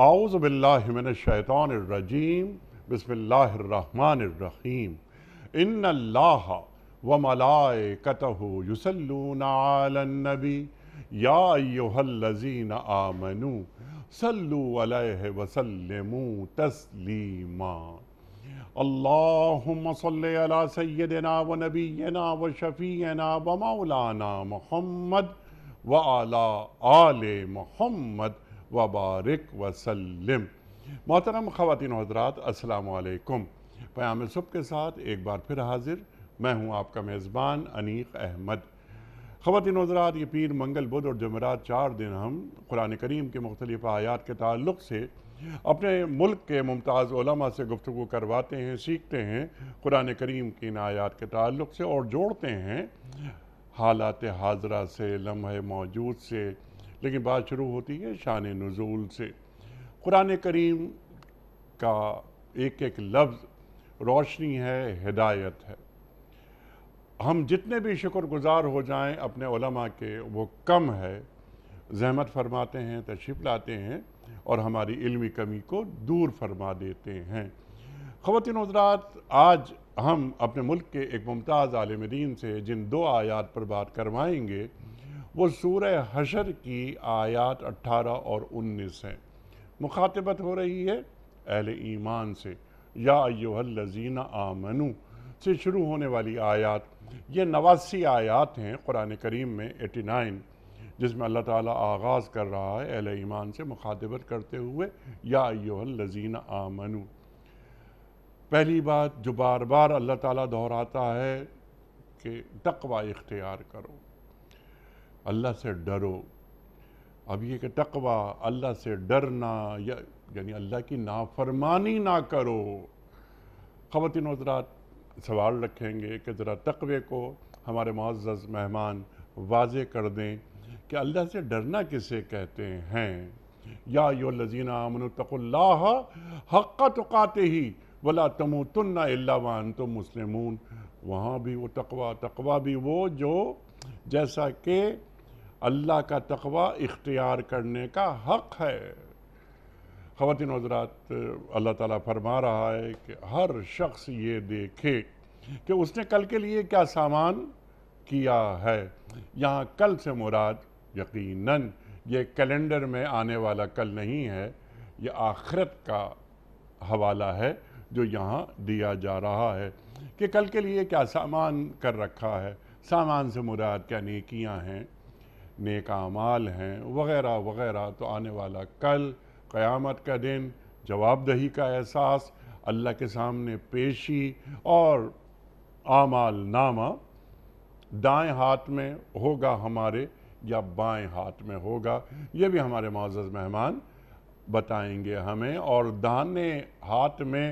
اعوذ باللہ من الشیطان الرجیم بسم اللہ الرحمن الرحیم ان اللہ وملائکتہ یصلون علی النبی یا ایہا الذین آمنوا صلوا علیہ وسلموا تسلیما اللہم صلی علی سیدنا و نبینا و شفیعنا و مولانا محمد وعلی آل محمد وبارک وسلم۔ محترم خواتین و حضرات، السلام علیکم۔ پیام صبح کے ساتھ ایک بار پھر حاضر میں ہوں آپ کا میزبان انیق احمد۔ خواتین و حضرات، یہ پیر، منگل، بدھ اور جمعرات 4 دن ہم قرآن کریم کے مختلف آیات کے تعلق سے اپنے ملک کے ممتاز علماء سے گفتگو کرواتے ہیں، سیکھتے ہیں قرآن کریم کی ان آیات کے تعلق سے اور جوڑتے ہیں حالات حاضرہ سے، لمحہ موجود سے۔ لیکن بات شروع ہوتی ہے شان نزول سے۔ قرآن کریم کا ایک ایک لفظ روشنی ہے، ہدایت ہے۔ ہم جتنے بھی شکر گزار ہو جائیں اپنے علماء کے وہ کم ہے۔ زحمت فرماتے ہیں، تشریف لاتے ہیں اور ہماری علمی کمی کو دور فرما دیتے ہیں۔ خواتین و حضرات، آج ہم اپنے ملک کے ایک ممتاز عالم دین سے جن 2 آیات پر بات کروائیں گے وہ سورہ حشر کی آیات 18 اور 19 ہیں۔ مخاطبت ہو رہی ہے اہل ایمان سے۔ یا ایہا الذین آمنوا سے شروع ہونے والی آیات، یہ 89 آیات ہیں قرآن کریم میں، 89، جس میں اللہ تعالیٰ آغاز کر رہا ہے اہل ایمان سے مخاطبت کرتے ہوئے یا ایہا الذین آمنوا۔ پہلی بات جو بار بار اللہ تعالیٰ دہراتا ہے کہ تقوی اختیار کرو، اللہ سے ڈرو۔ اب یہ کہ تقوی، اللہ سے ڈرنا، یعنی اللہ کی نافرمانی نہ کرو۔ خواتین و حضرات سوال رکھیں گے کہ ذرا تقوی کو ہمارے معزز مہمان واضح کر دیں کہ اللہ سے ڈرنا کسے کہتے ہیں۔ یا ایھا الذین آمنوا اتقوا اللہ حق تقاتہ ولا تموتن الا وانتم مسلمون۔ وہاں بھی وہ تقوی بھی وہ جو جیسا کہ اللہ کا تقوی اختیار کرنے کا حق ہے۔ خواتین و حضرات، اللہ تعالیٰ فرما رہا ہے کہ ہر شخص یہ دیکھے کہ اس نے کل کے لیے کیا سامان کیا ہے۔ یہاں کل سے مراد یقیناً یہ کیلنڈر میں آنے والا کل نہیں ہے، یہ آخرت کا حوالہ ہے جو یہاں دیا جا رہا ہے کہ کل کے لیے کیا سامان کر رکھا ہے۔ سامان سے مراد کیا نیکیاں ہیں، نیک اعمال ہیں، وغیرہ وغیرہ۔ تو آنے والا کل، قیامت کا دن، جواب دہی کا احساس، اللہ کے سامنے پیشی اور اعمال نامہ دائیں ہاتھ میں ہوگا ہمارے یا بائیں ہاتھ میں ہوگا، یہ بھی ہمارے معزز مہمان بتائیں گے ہمیں۔ اور داہنے ہاتھ میں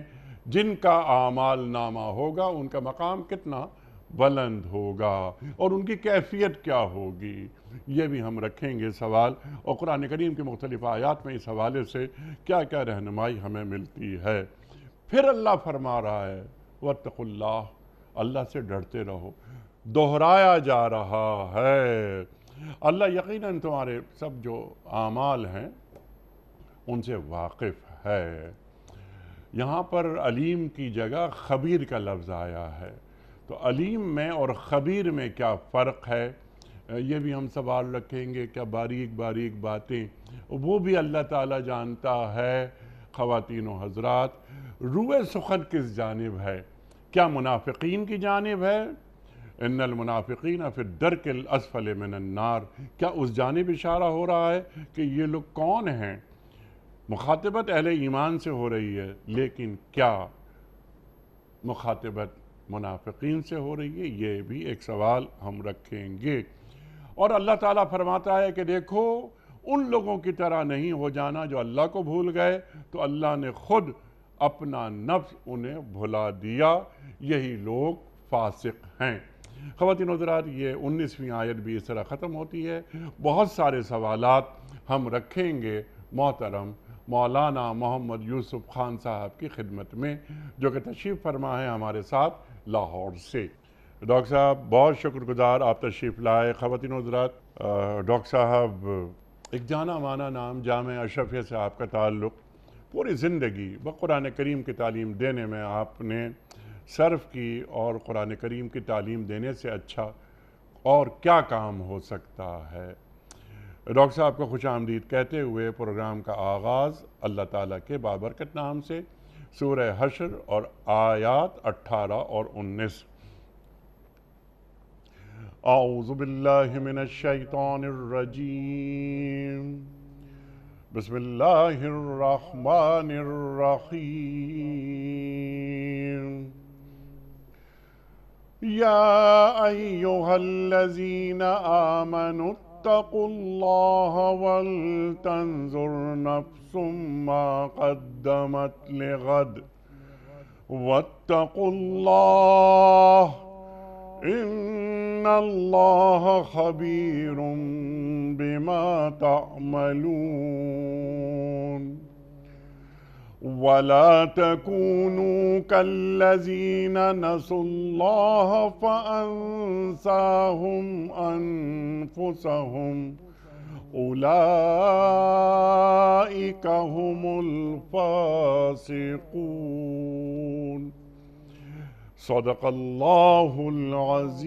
جن کا اعمال نامہ ہوگا ان کا مقام کتنا بلند ہوگا اور ان کی کیفیت کیا ہوگی، یہ بھی ہم رکھیں گے سوال۔ اور قرآن کریم کے مختلف آیات میں اس حوالے سے کیا کیا رہنمائی ہمیں ملتی ہے۔ پھر اللہ فرما رہا ہے واتقوا اللہ، اللہ سے ڈرتے رہو۔ دہرایا جا رہا ہے اللہ یقیناً تمہارے سب جو اعمال ہیں ان سے واقف ہے۔ یہاں پر علیم کی جگہ خبیر کا لفظ آیا ہے، تو علیم میں اور خبیر میں کیا فرق ہے، یہ بھی ہم سوال رکھیں گے۔ کیا باریک باریک باتیں وہ بھی اللہ تعالیٰ جانتا ہے۔ خواتین و حضرات، روح سخن کس جانب ہے؟ کیا منافقین کی جانب ہے؟ ان المنافقین فی الدرک الاسفل من النار، کیا اس جانب اشارہ ہو رہا ہے کہ یہ لوگ کون ہیں؟ مخاطبت اہل ایمان سے ہو رہی ہے، لیکن کیا مخاطبت منافقین سے ہو رہی ہے؟ یہ بھی ایک سوال ہم رکھیں گے۔ اور اللہ تعالیٰ فرماتا ہے کہ دیکھو ان لوگوں کی طرح نہیں ہو جانا جو اللہ کو بھول گئے، تو اللہ نے خود اپنا نفس انہیں بھلا دیا، یہی لوگ فاسق ہیں۔ خواتین و حضرات، یہ 19ویں آیت بھی اس طرح ختم ہوتی ہے۔ بہت سارے سوالات ہم رکھیں گے محترم مولانا محمد یوسف خان صاحب کی خدمت میں، جو کہ تشریف فرما ہے ہمارے ساتھ لاہور سے۔ ڈاکٹر صاحب بہت شکر گزار آپ تشریف لائے۔ خواتین و حضرات، ڈاکٹر صاحب ایک جانا مانا نام جامع اشرفیہ سے آپ کا تعلق، پوری زندگی قرآن کریم کی تعلیم دینے میں آپ نے صرف کی، اور قرآن کریم کی تعلیم دینے سے اچھا اور کیا کام ہو سکتا ہے؟ ڈاکٹر صاحب کو خوش آمدید کہتے ہوئے پروگرام کا آغاز اللہ تعالیٰ کے بابرکت نام سے، سورہ حشر اور آیات 18 اور 19۔ اعوذ باللہ من الشیطان الرجیم، بسم اللہ الرحمن الرحیم۔ یا ایہا الذین آمنوا اتقوا اللہ ولتنظر نفس ما قدمت لغد واتقوا اللہ ان اللہ خبیر بما تعملون۔ ولا تكونوا كالذين نسوا الله فأنساهم أنفسهم أولئك هم الفاسقون۔ صدق اللہ العظیم۔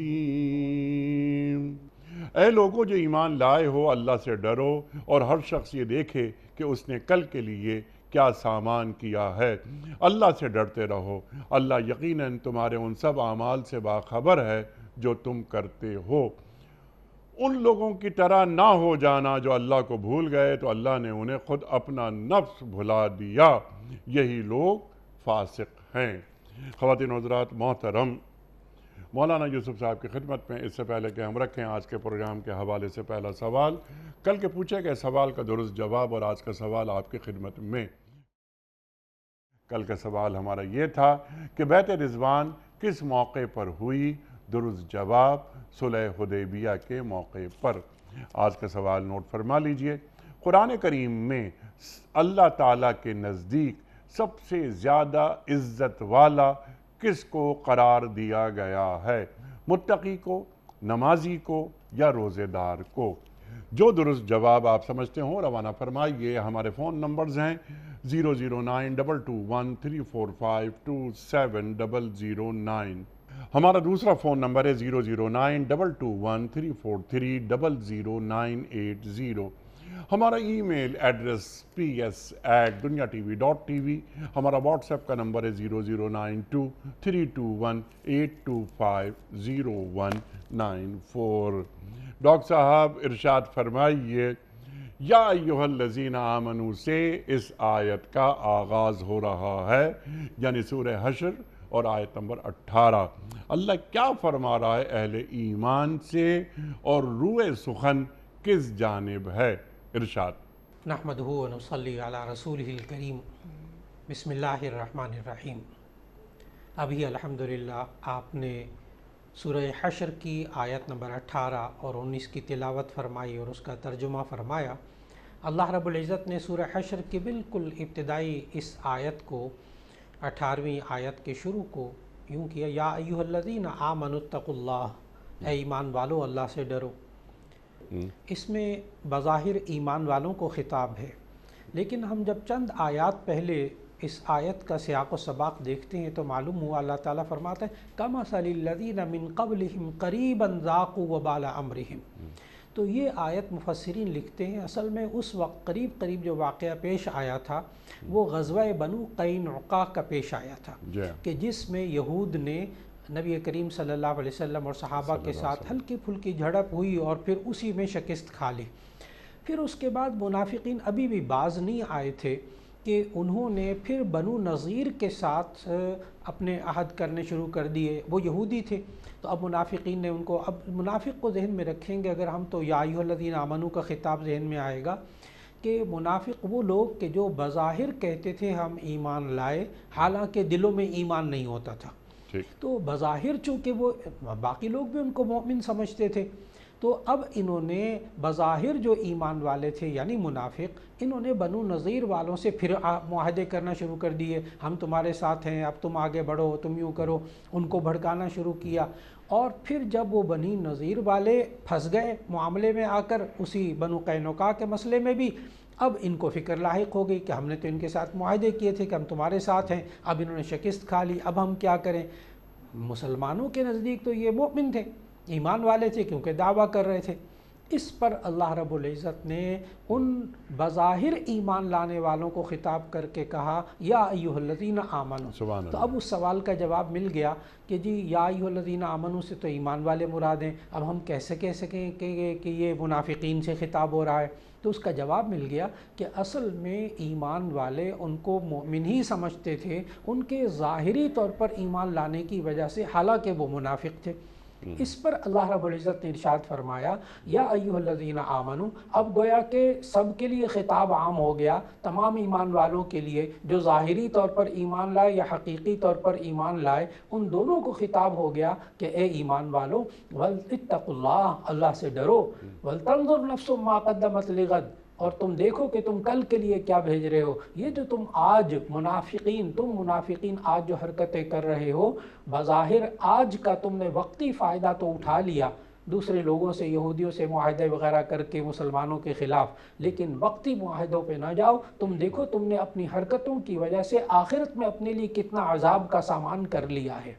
اے لوگوں جو ایمان لائے ہو، اللہ سے ڈرو اور ہر شخص یہ دیکھے کہ اس نے کل کے لیے کیا سامان کیا ہے۔ اللہ سے ڈرتے رہو، اللہ یقیناً تمہارے ان سب اعمال سے باخبر ہے جو تم کرتے ہو۔ ان لوگوں کی طرح نہ ہو جانا جو اللہ کو بھول گئے تو اللہ نے انہیں خود اپنا نفس بھلا دیا، یہی لوگ فاسق ہیں۔ خواتین و حضرات محترم، مولانا یوسف صاحب کی خدمت میں اس سے پہلے کہ ہم رکھیں آج کے پروگرام کے حوالے سے پہلا سوال، کل کے پوچھے گئے سوال کا درست جواب اور آج کا سوال آپ کی خدمت میں۔ کل کا سوال ہمارا یہ تھا کہ بیعت رضوان کس موقع پر ہوئی؟ درست جواب صلح حدیبیہ کے موقع پر۔ آج کا سوال نوٹ فرما لیجئے۔ قرآن کریم میں اللہ تعالیٰ کے نزدیک سب سے زیادہ عزت والا کس کو قرار دیا گیا ہے؟ متقی کو، نمازی کو یا روزے دار کو؟ جو درست جواب آپ سمجھتے ہوں روانہ فرمائیے۔ ہمارے فون نمبرز ہیں 0092214527009۔ ہمارا دوسرا فون نمبر ہے 009221343000980۔ ہمارا ای میل ایڈریس ps@duniatv.tv۔ ہمارا واٹس ایپ کا نمبر ہے 009232182509194۔ ڈاکٹر صاحب ارشاد فرمائیے، یا ایہا الذین آمنوا سے اس آیت کا آغاز ہو رہا ہے، یعنی سورہ حشر اور آیت نمبر 18۔ اللہ کیا فرما رہا ہے اہل ایمان سے اور روح سخن کس جانب ہے؟ ارشاد۔ نحمدہ و نصلی علی رسولہ الکریم۔ بسم اللہ الرحمن الرحیم۔ ابھی الحمدللہ آپ نے سورہ حشر کی آیت نمبر 18 اور 19 کی تلاوت فرمائی اور اس کا ترجمہ فرمایا۔ اللہ رب العزت نے سورہ حشر کی بالکل ابتدائی اس آیت کو 18ویں آیت کے شروع کو یوں کیا، یا ایہا الذین آمنوا اتقوا اللہ، اے ایمان والو اللہ سے ڈرو۔ اس میں بظاہر ایمان والوں کو خطاب ہے، لیکن ہم جب چند آیات پہلے اس آیت کا سیاق و سباق دیکھتے ہیں تو معلوم ہوا اللہ تعالیٰ فرماتا ہے کَمَثَلِ الَّذِينَ مِن قَبْلِهِمْ قَرِيبًا ذَاقُوا وَبَالَ أَمْرِهِمْ۔ تو یہ آیت مفسرین لکھتے ہیں اصل میں اس وقت قریب جو واقعہ پیش آیا تھا وہ غزوہ بنو قینقاع کا پیش آیا تھا، کہ جس میں یہود نے نبی کریم صلی اللہ علیہ وسلم اور صحابہ کے ساتھ ہلکی پھلکی جھڑپ ہوئی اور پھر اسی میں شکست کھا لی۔ پھر اس کے بعد منافقین ابھی بھی باز نہیں آئے تھے کہ انہوں نے پھر بنو نذیر کے ساتھ اپنے عہد کرنے شروع کر دیے۔ وہ یہودی تھے تو اب منافقین نے ان کو، اب منافق کو ذہن میں رکھیں گے اگر ہم تو یا ایھا الذین آمنوا کا خطاب ذہن میں آئے گا کہ منافق وہ لوگ کہ جو بظاہر کہتے تھے ہم ایمان لائے، حالانکہ دلوں میں ایمان نہیں ہوتا تھا۔ تو بظاہر چونکہ وہ باقی لوگ بھی ان کو مومن سمجھتے تھے، تو اب انہوں نے بظاہر جو ایمان والے تھے یعنی منافق، انہوں نے بنو نذیر والوں سے پھر معاہدے کرنا شروع کر دیے، ہم تمہارے ساتھ ہیں، اب تم آگے بڑھو، تم یوں کرو، ان کو بھڑکانا شروع کیا۔ اور پھر جب وہ بنی نذیر والے پھنس گئے معاملے میں آ کر اسی بنو قینقاع کے مسئلے میں بھی، اب ان کو فکر لاحق ہو گئی کہ ہم نے تو ان کے ساتھ معاہدے کیے تھے کہ ہم تمہارے ساتھ ہیں، اب انہوں نے شکست کھا لی، اب ہم کیا کریں؟ مسلمانوں کے نزدیک تو یہ مومن تھے، ایمان والے تھے، کیونکہ دعویٰ کر رہے تھے۔ اس پر اللہ رب العزت نے ان بظاہر ایمان لانے والوں کو خطاب کر کے کہا یا ایھا الذین آمنوا۔ سبحان تو اللہ۔ اب اس سوال کا جواب مل گیا کہ جی یا ایھا الذین آمنوا سے تو ایمان والے مراد ہیں، اب ہم کیسے کہہ سکیں کہ یہ منافقین سے خطاب ہو رہا ہے؟ تو اس کا جواب مل گیا کہ اصل میں ایمان والے ان کو مومن ہی سمجھتے تھے، ان کے ظاہری طور پر ایمان لانے کی وجہ سے، حالانکہ وہ منافق تھے۔ اس پر اللہ رب العزت نے ارشاد فرمایا یا ایھا الذین آمنوا، اب گویا کہ سب کے لیے خطاب عام ہو گیا، تمام ایمان والوں کے لیے، جو ظاہری طور پر ایمان لائے یا حقیقی طور پر ایمان لائے، ان دونوں کو خطاب ہو گیا کہ اے ایمان والو اتقوا اللہ، اللہ سے ڈرو، ولتنظر نفس ما قدمت لغد، اور تم دیکھو کہ تم کل کے لیے کیا بھیج رہے ہو۔ یہ جو تم آج منافقین آج جو حرکتیں کر رہے ہو، بظاہر آج کا تم نے وقتی فائدہ تو اٹھا لیا دوسرے لوگوں سے، یہودیوں سے معاہدے وغیرہ کر کے مسلمانوں کے خلاف، لیکن وقتی معاہدوں پہ نہ جاؤ، تم دیکھو تم نے اپنی حرکتوں کی وجہ سے آخرت میں اپنے لیے کتنا عذاب کا سامان کر لیا ہے۔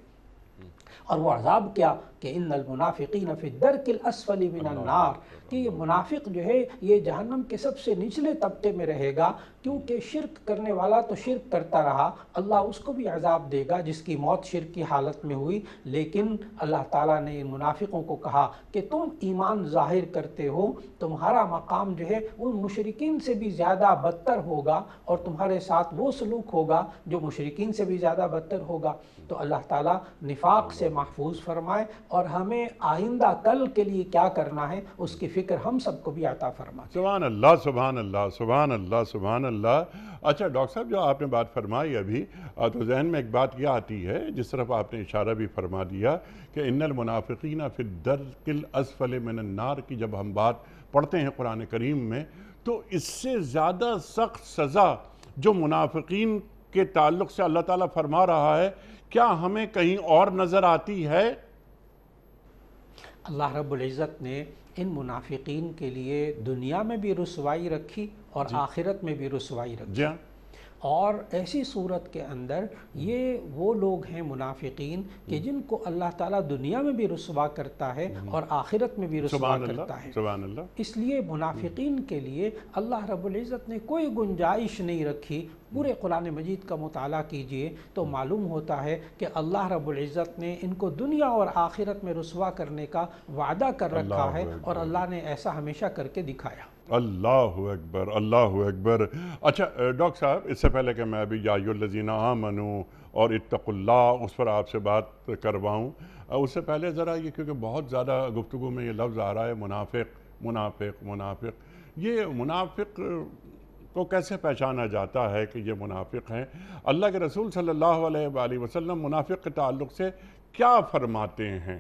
اور وہ عذاب کیا کہ ان المنافقین فی الدرک الاسفل من النار، کہ یہ منافق جو ہے یہ جہنم کے سب سے نچلے طبقے میں رہے گا، کیونکہ شرک کرنے والا تو شرک کرتا رہا، اللہ اس کو بھی عذاب دے گا جس کی موت شرک کی حالت میں ہوئی۔ لیکن اللہ تعالیٰ نے ان منافقوں کو کہا کہ تم ایمان ظاہر کرتے ہو، تمہارا مقام جو ہے ان مشرکین سے بھی زیادہ بدتر ہوگا، اور تمہارے ساتھ وہ سلوک ہوگا جو مشرکین سے بھی زیادہ بدتر ہوگا۔ تو اللہ تعالیٰ نفاق سے محفوظ فرمائے، اور ہمیں آئندہ کل کے لیے کیا کرنا ہے اس کی فکر ہم سب کو بھی عطا فرمائے۔ سبحان اللہ، سبحان اللہ، سبحان اللہ، سبحان اللہ۔ اچھا ڈاکٹر صاحب، جو آپ نے بات فرمائی ابھی، تو ذہن میں ایک بات یہ آتی ہے جس طرف آپ نے اشارہ بھی فرما دیا کہ ان المنافقین فی الدرک الاسفل من النار کی جب ہم بات پڑھتے ہیں قرآن کریم میں، تو اس سے زیادہ سخت سزا جو منافقین کے تعلق سے اللہ تعالیٰ فرما رہا ہے، کیا ہمیں کہیں اور نظر آتی ہے؟ اللہ رب العزت نے ان منافقین کے لیے دنیا میں بھی رسوائی رکھی اور آخرت میں بھی رسوائی رکھی۔ جی ہاں۔ اور ایسی صورت کے اندر یہ وہ لوگ ہیں منافقین کہ جن کو اللہ تعالیٰ دنیا میں بھی رسوا کرتا ہے اور آخرت میں بھی رسوا سبحان کرتا اللہ، ہے۔ سبحان اللہ۔ اس لیے منافقین کے لیے اللہ رب العزت نے کوئی گنجائش نہیں رکھی۔ پورے قرآن مجید کا مطالعہ کیجئے تو معلوم ہوتا ہے کہ اللہ رب العزت نے ان کو دنیا اور آخرت میں رسوا کرنے کا وعدہ کر رکھا ہے، اور اللہ نے ایسا ہمیشہ کر کے دکھایا۔ اللہ اکبر، اللہ اکبر۔ اچھا ڈاکٹر صاحب، اس سے پہلے کہ میں ابھی یا ایھا الذین آمنوا اور اتقوا اللہ اس پر آپ سے بات کرواؤں، اس سے پہلے ذرا یہ، کیونکہ بہت زیادہ گفتگو میں یہ لفظ آ رہا ہے منافق منافق منافق، یہ منافق کو کیسے پہچانا جاتا ہے کہ یہ منافق ہیں؟ اللہ کے رسول صلی اللہ علیہ وآلہ وسلم منافق کے تعلق سے کیا فرماتے ہیں؟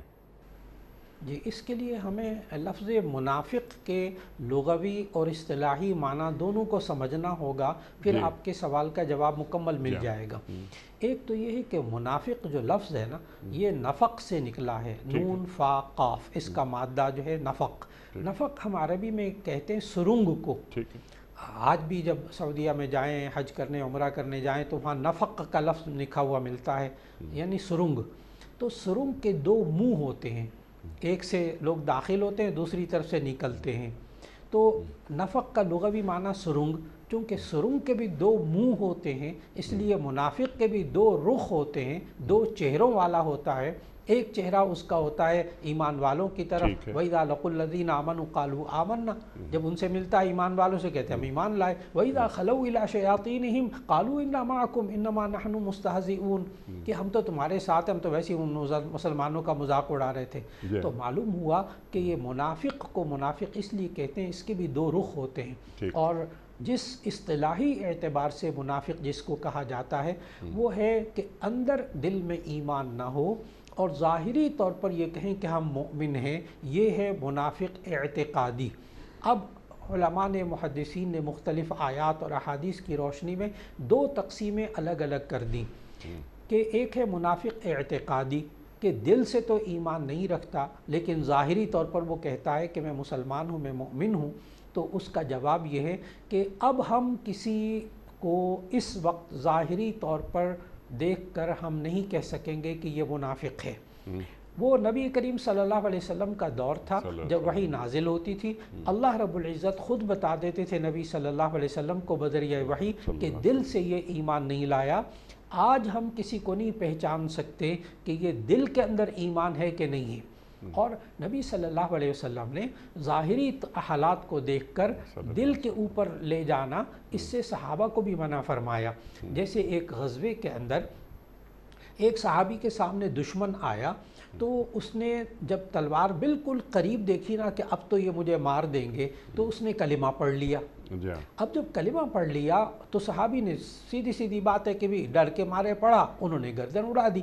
جی، اس کے لیے ہمیں لفظ منافق کے لغوی اور اصطلاحی معنی دونوں کو سمجھنا ہوگا، پھر آپ کے سوال کا جواب مکمل مل جائے گا۔ ایک تو یہ ہے کہ منافق جو لفظ ہے نا، یہ نفق سے نکلا ہے، نون فا قاف، اس کا مادہ جو ہے نفق۔ نفق ہم عربی میں کہتے ہیں سرنگ کو۔ آج بھی جب سعودیہ میں جائیں، حج کرنے، عمرہ کرنے جائیں، تو وہاں نفق کا لفظ لکھا ہوا ملتا ہے، یعنی سرنگ۔ تو سرنگ کے دو منہ ہوتے ہیں، ایک سے لوگ داخل ہوتے ہیں، دوسری طرف سے نکلتے ہیں۔ تو نفق کا لغوی معنی سرنگ، چونکہ سرنگ کے بھی دو منہ ہوتے ہیں، اس لیے منافق کے بھی دو رخ ہوتے ہیں، دو چہروں والا ہوتا ہے۔ ایک چہرہ اس کا ہوتا ہے ایمان والوں کی طرف، وَإِذَا لَقُوا الَّذِينَ آمَنُوا قَالُوا آمَنَّا، جب ان سے ملتا ہے ایمان والوں سے کہتے ہیں ہم ایمان لائے۔ وَإِذَا خَلَوْا إِلَىٰ شَيَاطِينِهِمْ قَالُوا إِنَّا مَعَكُمْ إِنَّمَا نَحْنُ مُسْتَهْزِئُونَ، کہ ہم تو تمہارے ساتھ، ہم تو ویسے ہی ان مسلمانوں کا مذاق اڑا رہے تھے۔ تو معلوم ہوا کہ یہ منافق کو منافق اس لیے کہتے ہیں، اس کے بھی دو رخ ہوتے ہیں۔ اور جس اصطلاحی اعتبار سے منافق جس کو کہا جاتا ہے، وہ ہے کہ اندر دل میں ایمان نہ ہو اور ظاہری طور پر یہ کہیں کہ ہم مومن ہیں، یہ ہے منافق اعتقادی۔ اب علماء نے، محدثین نے مختلف آیات اور احادیث کی روشنی میں دو تقسیمیں الگ الگ کر دیں کہ ایک ہے منافق اعتقادی کہ دل سے تو ایمان نہیں رکھتا لیکن ظاہری طور پر وہ کہتا ہے کہ میں مسلمان ہوں، میں مومن ہوں، تو اس کا جواب یہ ہے کہ اب ہم کسی کو اس وقت ظاہری طور پر دیکھ کر ہم نہیں کہہ سکیں گے کہ یہ منافق ہے۔ وہ نبی کریم صلی اللہ علیہ وسلم کا دور تھا جب وحی نازل ہوتی تھی، اللہ رب العزت خود بتا دیتے تھے نبی صلی اللہ علیہ وسلم کو بذریعہ وحی کہ دل سے یہ ایمان نہیں لایا۔ آج ہم کسی کو نہیں پہچان سکتے کہ یہ دل کے اندر ایمان ہے کہ نہیں ہے، اور نبی صلی اللہ علیہ وسلم نے ظاہری حالات کو دیکھ کر دل کے اوپر لے جانا، اس سے صحابہ کو بھی منع فرمایا۔ جیسے ایک غزوے کے اندر ایک صحابی کے سامنے دشمن آیا تو اس نے جب تلوار بالکل قریب دیکھی نا کہ اب تو یہ مجھے مار دیں گے، تو اس نے کلمہ پڑھ لیا۔ اب جب کلمہ پڑھ لیا تو صحابی نے سیدھی سیدھی بات ہے کہ بھی ڈر کے مارے پڑا، انہوں نے گردن اڑا دی۔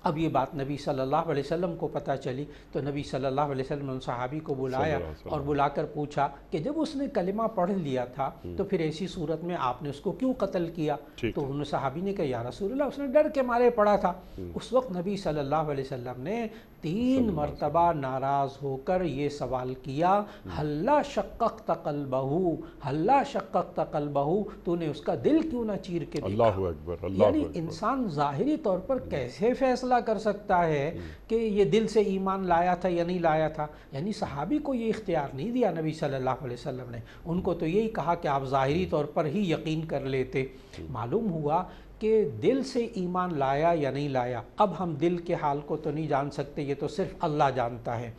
اب یہ بات نبی صلی اللہ علیہ وسلم کو پتہ چلی تو نبی صلی اللہ علیہ وسلم نے ان صحابی کو بلایا اور بلا کر پوچھا کہ جب اس نے کلمہ پڑھ لیا تھا تو پھر ایسی صورت میں آپ نے اس کو کیوں قتل کیا؟ تو انہوں نے صحابی نے کہا یا رسول اللہ اس نے ڈر کے مارے پڑا تھا۔ اس وقت نبی صلی اللہ علیہ وسلم نے 3 مرتبہ ناراض ہو کر یہ سوال کیا، ہلا شققت قلبہ، ہلا شققت قلبہ، تو نے اس کا دل کیوں نہ چیر کے دیکھا؟ اللہ اکبر، اللہ یعنی اکبر۔ انسان ظاہری طور پر کیسے فیصلہ کر سکتا ہے کہ یہ دل سے ایمان لایا تھا یا نہیں لایا تھا؟ یعنی صحابی کو یہ اختیار نہیں دیا نبی صلی اللہ علیہ وسلم نے، ان کو تو یہی کہا کہ آپ ظاہری طور پر ہی یقین کر لیتے۔ معلوم ہوا کہ دل سے ایمان لایا یا نہیں لایا، اب ہم دل کے حال کو تو نہیں جان سکتے، یہ تو صرف اللہ جانتا ہے۔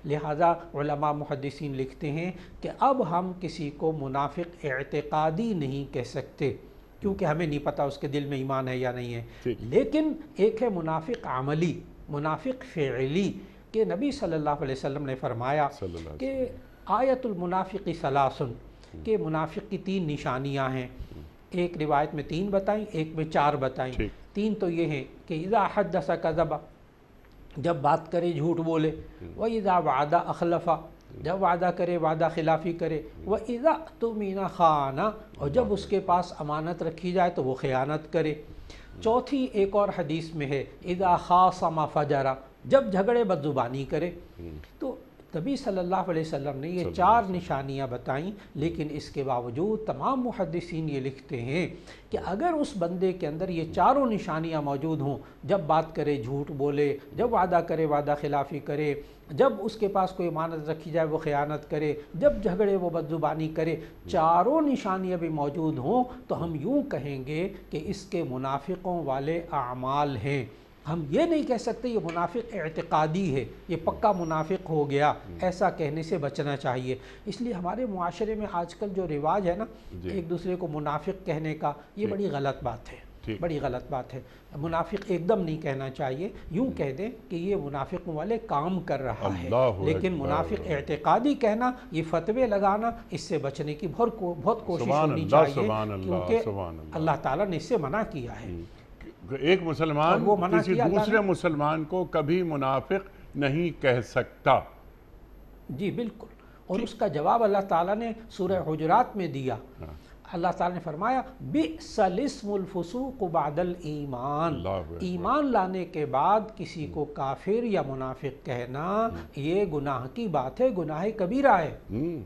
لہذا علماء محدثین لکھتے ہیں کہ اب ہم کسی کو منافق اعتقادی نہیں کہہ سکتے کیونکہ ہمیں نہیں پتا اس کے دل میں ایمان ہے یا نہیں ہے، لیکن ایک ہے منافق عملی، منافق فعلی، کہ نبی صلی اللہ علیہ وسلم نے فرمایا کہ آیت المنافق ثلاث، کہ منافق کی 3 نشانیاں ہیں۔ ایک روایت میں 3 بتائیں، ایک میں 4 بتائیں۔ 3 تو یہ ہیں کہ اذا حدث کذب، جب بات کرے جھوٹ بولے، وَإِذَا وَعَدَ أَخْلَفَ، جب وعدہ کرے وعدہ خلافی کرے، وَإِذَا اؤْتُمِنَ خَانَ، اور جب اس کے پاس امانت رکھی جائے تو وہ خیانت کرے۔ چوتھی ایک اور حدیث میں ہے اذا خاصم فجر، جب جھگڑے بد زبانی کرے۔ تو نبی صلی اللہ علیہ وسلم نے یہ 4 نشانیاں بتائیں، لیکن اس کے باوجود تمام محدثین یہ لکھتے ہیں کہ اگر اس بندے کے اندر یہ 4 نشانیاں موجود ہوں، جب بات کرے جھوٹ بولے، جب وعدہ کرے وعدہ خلافی کرے، جب اس کے پاس کوئی امانت رکھی جائے وہ خیانت کرے، جب جھگڑے وہ بد زبانی کرے، 4 نشانیاں بھی موجود ہوں تو ہم یوں کہیں گے کہ اس کے منافقوں والے اعمال ہیں۔ ہم یہ نہیں کہہ سکتے یہ منافق اعتقادی ہے، یہ پکا منافق ہو گیا، ایسا کہنے سے بچنا چاہیے۔ اس لیے ہمارے معاشرے میں آج کل جو رواج ہے نا ایک دوسرے کو منافق کہنے کا، یہ بڑی غلط بات ہے، بڑی غلط بات ہے۔ منافق ایک دم نہیں کہنا چاہیے، یوں کہہ دیں کہ یہ منافقوں والے کام کر رہا ہے، لیکن منافق اعتقادی کہنا، یہ فتوے لگانا، اس سے بچنے کی بہت کوشش ہونی چاہیے، کیونکہ اللہ تعالیٰ نے اس سے منع کیا ہے۔ ایک مسلمان کسی دوسرے مسلمان کو کبھی منافق نہیں کہہ سکتا۔ جی بالکل، اور اس کا جواب اللہ تعالیٰ نے سورہ حجرات میں دیا۔ اللہ تعالیٰ نے فرمایا بئس الاسم الفسوق بعد الایمان، ایمان لانے کے بعد کسی کو کافر یا منافق کہنا یہ گناہ کی بات ہے، گناہ کبیرہ ہے،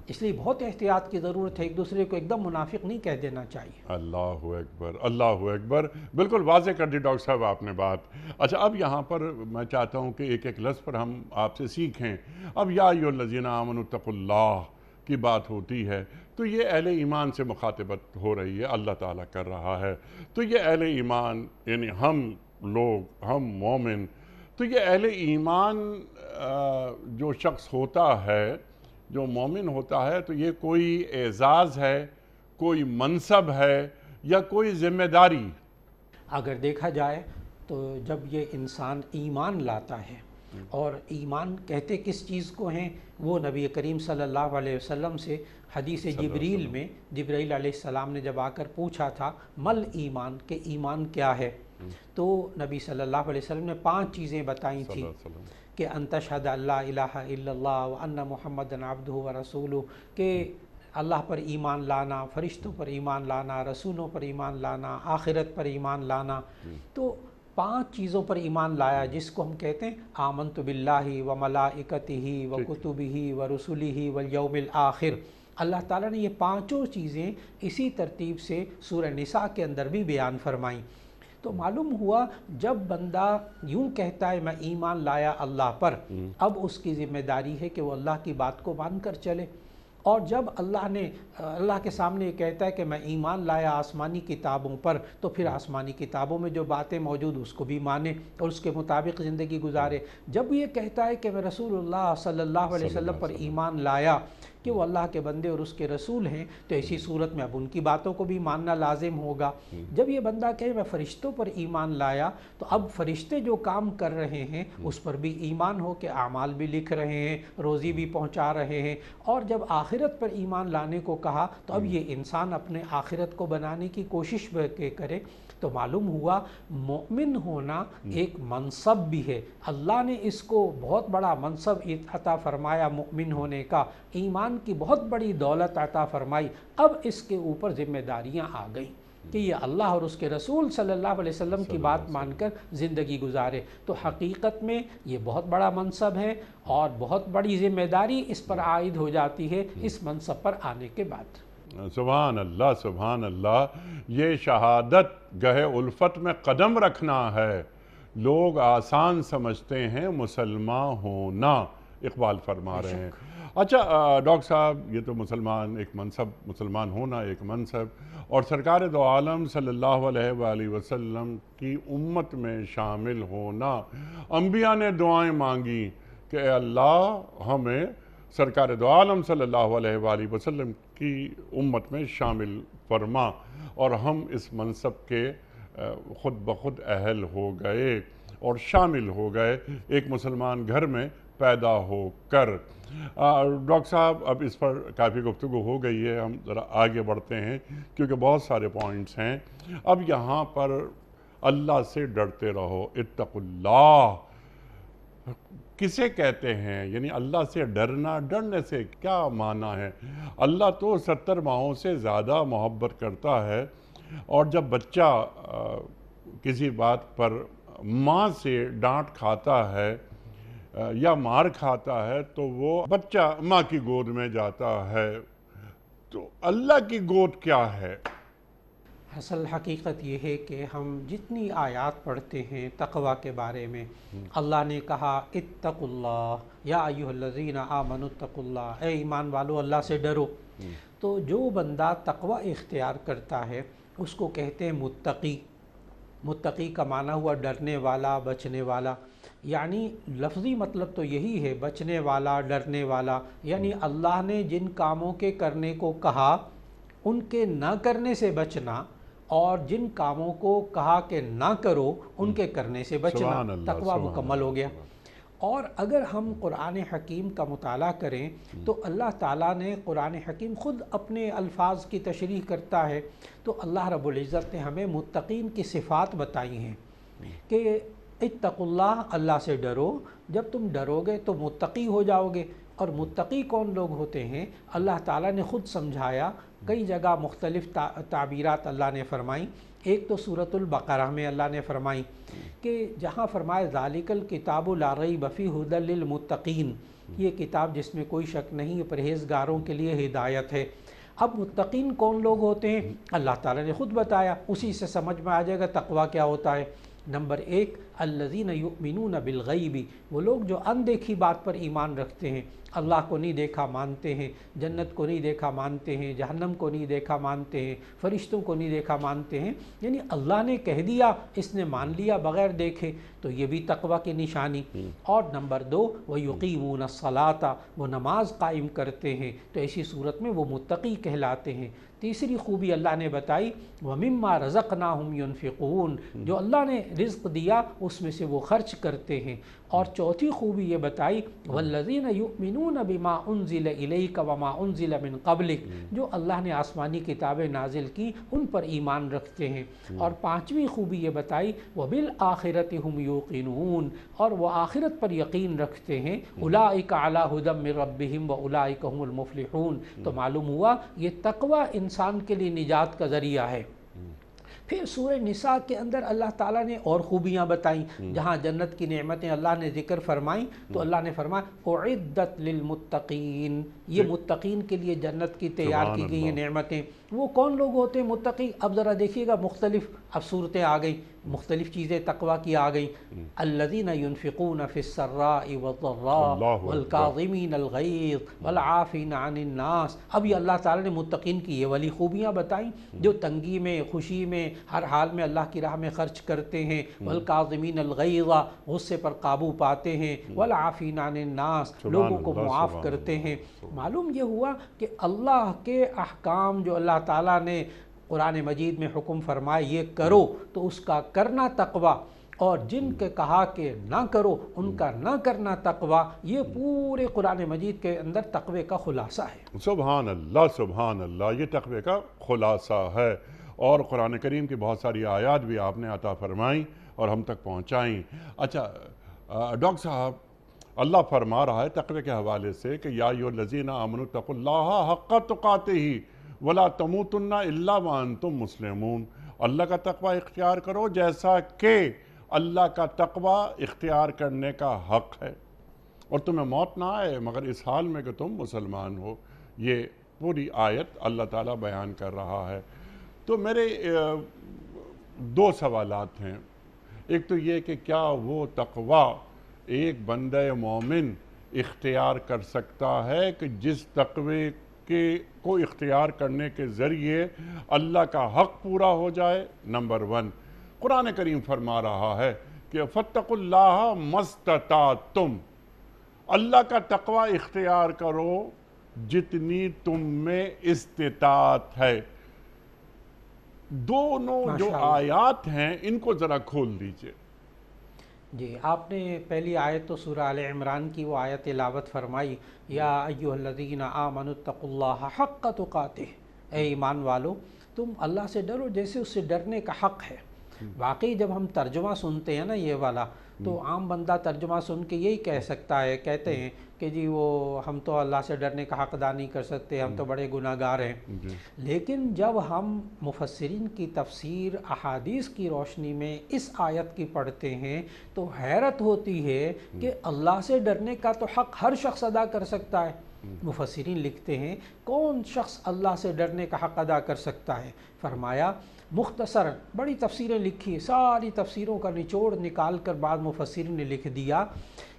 اس لیے بہت احتیاط کی ضرورت ہے، ایک دوسرے کو ایک دم منافق نہیں کہہ دینا چاہیے۔ اللہ اکبر، اللہ اکبر، بالکل واضح کر دی ڈاکٹر صاحب آپ نے بات۔ اچھا اب یہاں پر میں چاہتا ہوں کہ ایک ایک لفظ پر ہم آپ سے سیکھیں۔ اب یا ایھا الذین آمنوا اتقوا اللہ کی بات ہوتی ہے تو یہ اہل ایمان سے مخاطبت ہو رہی ہے، اللہ تعالیٰ کر رہا ہے، تو یہ اہل ایمان یعنی ہم لوگ، ہم مومن، تو یہ اہل ایمان جو شخص ہوتا ہے، جو مومن ہوتا ہے، تو یہ کوئی اعزاز ہے، کوئی منصب ہے یا کوئی ذمہ داری؟ اگر دیکھا جائے تو جب یہ انسان ایمان لاتا ہے، اور ایمان کہتے کس چیز کو ہیں، وہ نبی کریم صلی اللہ علیہ وسلم سے حدیث جبریل میں جبرائیل علیہ السلام نے جب آ کر پوچھا تھا مل ایمان، کہ ایمان کیا ہے، تو نبی صلی اللہ علیہ وسلم نے 5 چیزیں بتائی تھیں کہ ان تشہد ان لا الہ الا اللہ وان محمدًا عبدہ ورسولہ، کہ اللہ پر ایمان لانا، فرشتوں پر ایمان لانا، رسولوں پر ایمان لانا، آخرت پر ایمان لانا۔ تو 5 چیزوں پر ایمان لایا جس کو ہم کہتے ہیں آمنت باللہ و ملائکتہ و کتبہ و رسلہ والیوم الآخر۔ اللہ تعالیٰ نے یہ 5 چیزیں اسی ترتیب سے سورہ نساء کے اندر بھی بیان فرمائیں۔ تو معلوم ہوا جب بندہ یوں کہتا ہے میں ایمان لایا اللہ پر، اب اس کی ذمہ داری ہے کہ وہ اللہ کی بات کو مان کر چلے، اور جب اللہ کے سامنے یہ کہتا ہے کہ میں ایمان لایا آسمانی کتابوں پر، تو پھر آسمانی کتابوں میں جو باتیں موجود اس کو بھی مانے اور اس کے مطابق زندگی گزارے۔ جب یہ کہتا ہے کہ میں رسول اللہ صلی اللہ علیہ وسلم پر ایمان لایا کہ وہ اللہ کے بندے اور اس کے رسول ہیں، تو ایسی صورت میں اب ان کی باتوں کو بھی ماننا لازم ہوگا۔ جب یہ بندہ کہے میں فرشتوں پر ایمان لایا، تو اب فرشتے جو کام کر رہے ہیں اس پر بھی ایمان ہو کہ اعمال بھی لکھ رہے ہیں، روزی بھی پہنچا رہے ہیں۔ اور جب آخرت پر ایمان لانے کو کہا تو اب یہ انسان اپنے آخرت کو بنانے کی کوشش کرے۔ تو معلوم ہوا مومن ہونا ایک منصب بھی ہے، اللہ نے اس کو بہت بڑا منصب عطا فرمایا مومن ہونے کا، ایمان کی بہت بڑی دولت عطا فرمائی۔ اب اس کے اوپر ذمہ داریاں آ گئیں کہ یہ اللہ اور اس کے رسول صلی اللہ علیہ وسلم کی بات مان کر زندگی گزارے۔ تو حقیقت میں یہ بہت بڑا منصب ہے اور بہت بڑی ذمہ داری اس پر عائد ہو جاتی ہے اس منصب پر آنے کے بعد۔ سبحان اللہ، سبحان اللہ۔ یہ شہادت گہے الفت میں قدم رکھنا ہے۔ لوگ آسان سمجھتے ہیں مسلمان ہونا، اقبال فرما رہے ہیں۔ اچھا ڈاکٹر صاحب، یہ تو مسلمان ہونا ایک منصب، اور سرکار دو عالم صلی اللہ علیہ وآلہ وسلم کی امت میں شامل ہونا۔ انبیاء نے دعائیں مانگی کہ اے اللہ ہمیں سرکار دو عالم صلی اللہ علیہ وآلہ وسلم کی امت میں شامل فرما، اور ہم اس منصب کے خود بخود اہل ہو گئے اور شامل ہو گئے ایک مسلمان گھر میں پیدا ہو کر۔ ڈاکٹر صاحب، اب اس پر کافی گفتگو ہو گئی ہے، ہم ذرا آگے بڑھتے ہیں کیونکہ بہت سارے پوائنٹس ہیں۔ اب یہاں پر اللہ سے ڈرتے رہو، اتقوا اللہ کسے کہتے ہیں؟ یعنی اللہ سے ڈرنا، ڈرنے سے کیا معنی ہے؟ اللہ تو 70 ماہوں سے زیادہ محبت کرتا ہے، اور جب بچہ کسی بات پر ماں سے ڈانٹ کھاتا ہے یا مار کھاتا ہے تو وہ بچہ ماں کی گود میں جاتا ہے، تو اللہ کی گود کیا ہے؟ اصل حقیقت یہ ہے کہ ہم جتنی آیات پڑھتے ہیں تقوی کے بارے میں، اللہ نے کہا اتقوا اللہ یا ایھا الذین آمنوا اتقوا اللہ، اے ایمان والو اللہ سے ڈرو۔ تو جو بندہ تقوی اختیار کرتا ہے اس کو کہتے ہیں متقی۔ متقی کا معنی ہوا ڈرنے والا، بچنے والا، یعنی لفظی مطلب تو یہی ہے، بچنے والا، ڈرنے والا، یعنی اللہ نے جن کاموں کے کرنے کو کہا ان کے نہ کرنے سے بچنا، اور جن کاموں کو کہا کہ نہ کرو ان کے کرنے سے بچنا، تقوی مکمل ہو گیا۔ اور اگر ہم قرآن حکیم کا مطالعہ کریں تو اللہ تعالیٰ نے قرآن حکیم خود اپنے الفاظ کی تشریح کرتا ہے، تو اللہ رب العزت نے ہمیں متقین کی صفات بتائی ہیں کہ اتقوا اللہ، اللہ سے ڈرو۔ جب تم ڈرو گے تو متقی ہو جاؤ گے۔ اور متقی کون لوگ ہوتے ہیں؟ اللہ تعالیٰ نے خود سمجھایا، کئی جگہ مختلف تعبیرات اللہ نے فرمائیں۔ ایک تو سورۃ البقرہ میں اللہ نے فرمائی کہ جہاں فرمایا ذالک الکتاب لا ریب فیہ ھدی للمتقین، یہ کتاب جس میں کوئی شک نہیں، پرہیزگاروں کے لیے ہدایت ہے۔ اب متقین کون لوگ ہوتے ہیں؟ اللہ تعالیٰ نے خود بتایا، اسی سے سمجھ میں آ جائے گا تقویٰ کیا ہوتا ہے۔ نمبر 1 الذین یؤمنون بالغیب، وہ لوگ جو اندیکھی بات پر ایمان رکھتے ہیں، اللہ کو نہیں دیکھا مانتے ہیں، جنت کو نہیں دیکھا مانتے ہیں، جہنم کو نہیں دیکھا مانتے ہیں، فرشتوں کو نہیں دیکھا مانتے ہیں، یعنی اللہ نے کہہ دیا اس نے مان لیا بغیر دیکھے، تو یہ بھی تقویٰ کی نشانی۔ اور نمبر 2 وَيُقِيمُونَ الصَّلَاةَ، وہ نماز قائم کرتے ہیں، تو ایسی صورت میں وہ متقی کہلاتے ہیں۔ تیسری خوبی اللہ نے بتائی وَمِمَّا رَزَقْنَاهُمْ يُنْفِقُونَ، جو اللہ نے رزق دیا اس میں سے وہ خرچ کرتے ہیں۔ اور چوتھی خوبی یہ بتائی وَالَّذِينَ يُؤْمِنُونَ بِمَا أُنزِلَ إِلَيْكَ وَمَا أُنزِلَ مِن قَبْلِكَ، جو اللہ نے آسمانی کتابیں نازل کی ان پر ایمان رکھتے ہیں۔ اور پانچویں خوبی یہ بتائی وَبِالْآخِرَةِ هُمْ يُوقِنُونَ، اور وہ آخرت پر یقین رکھتے ہیں۔ أُولَٰئِكَ عَلَىٰ هُدًى مِّن رَّبِّهِمْ وَأُولَٰئِكَ هُمُ الْمُفْلِحُونَ۔ تو معلوم ہوا یہ تقوی انسان کے لیے نجات کا ذریعہ ہے۔ پھر سورہ نساء کے اندر اللہ تعالیٰ نے اور خوبیاں بتائیں، جہاں جنت کی نعمتیں اللہ نے ذکر فرمائیں تو اللہ نے فرمایا اعدت للمتقین، یہ متقین کے لیے جنت کی تیار کی گئی ہیں نعمتیں۔ وہ کون لوگ ہوتے ہیں متقی؟ اب ذرا دیکھیے گا، مختلف اب صورتیں آ گئیں، مختلف چیزیں تقویٰ کی آ گئیں۔ الذین ينفقون فی السراء والضراء والکاظمین الغیظ والعافین عن الناس۔ اب یہ اللہ تعالیٰ نے متقین کی یہ والی خوبیاں بتائیں جو تنگی میں، خوشی میں، ہر حال میں اللہ کی راہ میں خرچ کرتے ہیں۔ والکاظمین الغیظ، غصے پر قابو پاتے ہیں۔ والعافین عن الناس، لوگوں کو معاف کرتے ہیں۔ معلوم یہ ہوا کہ اللہ کے احکام جو اللہ تعالیٰ نے قرآن مجید میں حکم فرمائے یہ کرو تو اس کا کرنا تقوی، اور جن کے کہا کہ نہ کرو ان کا نہ کرنا تقوی، یہ پورے قرآن مجید کے اندر تقوی کا خلاصہ ہے۔ سبحان اللہ، سبحان اللہ، یہ تقوی کا خلاصہ ہے۔ اور قرآن کریم کی بہت ساری آیات بھی آپ نے عطا فرمائیں اور ہم تک پہنچائیں۔ اچھا ڈاکٹر صاحب، اللہ فرما رہا ہے تقوی کے حوالے سے کہ یا ایھا الذین آمنوا اتقوا اللہ حق تقاتہ ولا تموتن الا وانتم مسلمون۔ اللہ کا تقوی اختیار کرو جیسا کہ اللہ کا تقوی اختیار کرنے کا حق ہے، اور تمہیں موت نہ آئے مگر اس حال میں کہ تم مسلمان ہو۔ یہ پوری آیت اللہ تعالیٰ بیان کر رہا ہے۔ تو میرے دو سوالات ہیں۔ ایک تو یہ کہ کیا وہ تقوی ایک بندہ مومن اختیار کر سکتا ہے کہ جس تقوی کو اختیار کرنے کے ذریعے اللہ کا حق پورا ہو جائے؟ نمبر 1، قرآن کریم فرما رہا ہے کہ فاتقوا اللہ ما استطعتم، اللہ کا تقوی اختیار کرو جتنی تم میں استطاعت ہے۔ دونوں جو آیات ہیں ان کو ذرا کھول دیجئے۔ جی، آپ نے پہلی آیت تو سورہ آل عمران کی وہ آیت تلاوت فرمائی، یا ایھا الذین آمنوا اتقوا اللہ حق تقاتہ، اے ایمان والو تم اللہ سے ڈرو جیسے اس سے ڈرنے کا حق ہے۔ واقعی جب ہم ترجمہ سنتے ہیں نا یہ والا، تو عام بندہ ترجمہ سن کے یہی کہہ سکتا ہے، کہتے ہیں کہ جی وہ ہم تو اللہ سے ڈرنے کا حق ادا نہیں کر سکتے، ہم تو بڑے گناہ گار ہیں۔ لیکن جب ہم مفسرین کی تفسیر احادیث کی روشنی میں اس آیت کی پڑھتے ہیں تو حیرت ہوتی ہے کہ اللہ سے ڈرنے کا تو حق ہر شخص ادا کر سکتا ہے۔ مفسرین لکھتے ہیں کون شخص اللہ سے ڈرنے کا حق ادا کر سکتا ہے؟ فرمایا مختصر بڑی تفسیریں لکھی، ساری تفسیروں کا نچوڑ نکال کر بعض مفسرین نے لکھ دیا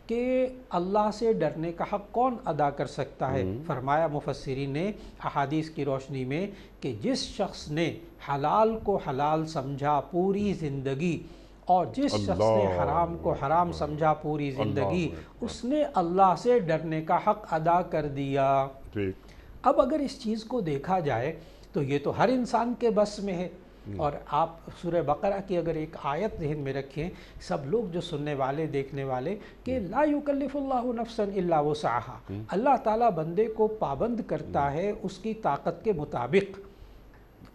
کہ اللہ سے ڈرنے کا حق کون ادا کر سکتا ہے۔ فرمایا مفسرین نے احادیث کی روشنی میں کہ جس شخص نے حلال کو حلال سمجھا پوری زندگی، اور جس شخص نے حرام کو حرام سمجھا پوری زندگی، اس نے اللہ سے ڈرنے کا حق ادا کر دیا۔ اب اگر اس چیز کو دیکھا جائے تو یہ تو ہر انسان کے بس میں ہے۔ اور آپ سورہ بقرہ کی اگر ایک آیت ذہن میں رکھیں، سب لوگ جو سننے والے دیکھنے والے، کہ لا یکلف اللہ نفسا الا وسعها، اللہ تعالیٰ بندے کو پابند کرتا ہے اس کی طاقت کے مطابق۔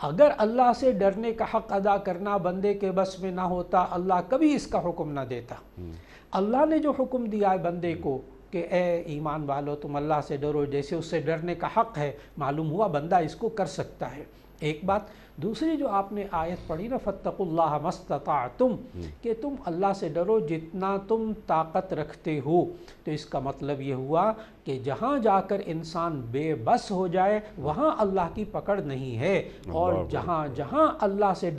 اگر اللہ سے ڈرنے کا حق ادا کرنا بندے کے بس میں نہ ہوتا، اللہ کبھی اس کا حکم نہ دیتا۔ اللہ نے جو حکم دیا ہے بندے کو کہ اے ایمان والو تم اللہ سے ڈرو جیسے اس سے ڈرنے کا حق ہے، معلوم ہوا بندہ اس کو کر سکتا ہے۔ ایک بات دوسری جو آپ نے آیت پڑھی نا فاتقوا اللہ ما استطعتم، کہ تم اللہ سے ڈرو جتنا تم طاقت رکھتے ہو، تو اس کا مطلب یہ ہوا کہ جہاں جا کر انسان بے بس ہو جائے وہاں اللہ کی پکڑ نہیں ہے۔ اور جہاں جہاں اللہ سے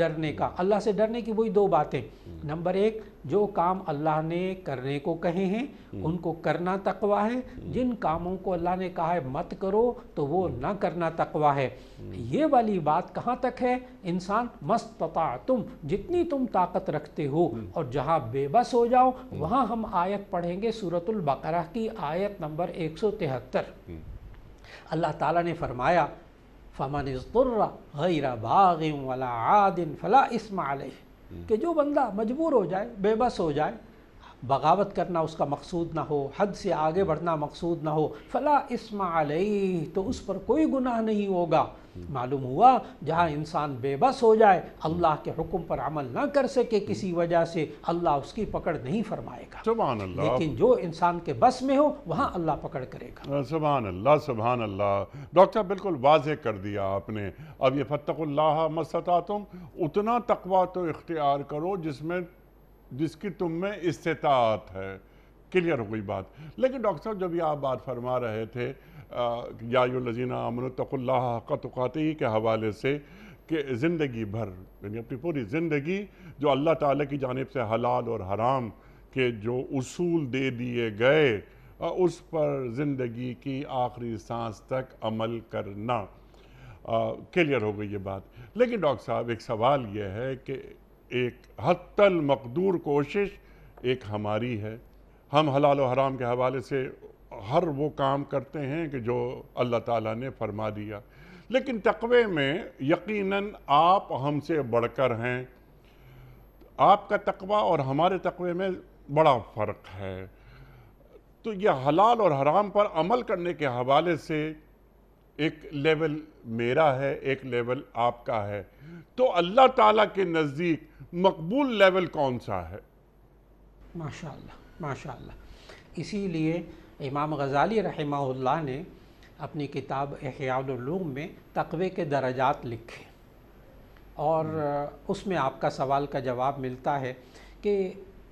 ڈرنے کی وہی دو باتیں، نمبر 1 جو کام اللہ نے کرنے کو کہے ہیں ان کو کرنا تقوی ہے، جن کاموں کو اللہ نے کہا ہے مت کرو تو وہ نہ کرنا تقوی ہے۔ یہ والی بات کہاں تک ہے؟ انسان مستطاعتم، جتنی تم طاقت رکھتے ہو، اور جہاں بے بس ہو جاؤ وہاں ہم آیت پڑھیں گے سورۃ البقرہ کی آیت نمبر 173۔ اللہ تعالیٰ نے فرمایا فَمَنِ اضْطُرَّ غَيْرَ بَاغٍ وَلَا عَادٍ فَلَا إِثْمَ عَلَيْهِ، کہ جو بندہ مجبور ہو جائے، بے بس ہو جائے، بغاوت کرنا اس کا مقصود نہ ہو، حد سے آگے بڑھنا مقصود نہ ہو، فلا اسم علیہ، تو اس پر کوئی گناہ نہیں ہوگا۔ معلوم ہوا جہاں انسان بے بس ہو جائے، اللہ کے حکم پر عمل نہ کر سکے کسی وجہ سے، اللہ اس کی پکڑ نہیں فرمائے گا، سبحان اللہ، لیکن جو انسان کے بس میں ہو وہاں اللہ پکڑ کرے گا۔ سبحان اللہ، سبحان اللہ۔ ڈاکٹر صاحب بالکل واضح کر دیا آپ نے۔ اب یہ فاتقوا اللہ ما استطعتم، اتنا تقویٰ تو اختیار کرو جس کی تم میں استطاعت ہے۔ کلیئر ہو گئی بات۔ لیکن ڈاکٹر صاحب جب یہ آپ بات فرما رہے تھے یا ایھا الذین آمنوا اتقوا اللہ حق تقاتہ کے حوالے سے، کہ زندگی بھر یعنی اپنی پوری زندگی جو اللہ تعالیٰ کی جانب سے حلال اور حرام کے جو اصول دے دیے گئے اس پر زندگی کی آخری سانس تک عمل کرنا، کلیئر ہو گئی یہ بات۔ لیکن ڈاکٹر صاحب ایک سوال یہ ہے کہ ایک حتی المقدور کوشش ایک ہماری ہے، ہم حلال و حرام کے حوالے سے ہر وہ کام کرتے ہیں کہ جو اللہ تعالیٰ نے فرما دیا، لیکن تقوی میں یقیناً آپ ہم سے بڑھ کر ہیں۔ آپ کا تقوی اور ہمارے تقوی میں بڑا فرق ہے، تو یہ حلال اور حرام پر عمل کرنے کے حوالے سے ایک لیول میرا ہے، ایک لیول آپ کا ہے، تو اللہ تعالیٰ کے نزدیک مقبول لیول کون سا ہے؟ ماشاءاللہ ماشاءاللہ۔ اسی لیے امام غزالی رحمہ اللہ نے اپنی کتاب احیاء العلوم میں تقوی کے درجات لکھے، اور اس میں آپ کا سوال کا جواب ملتا ہے کہ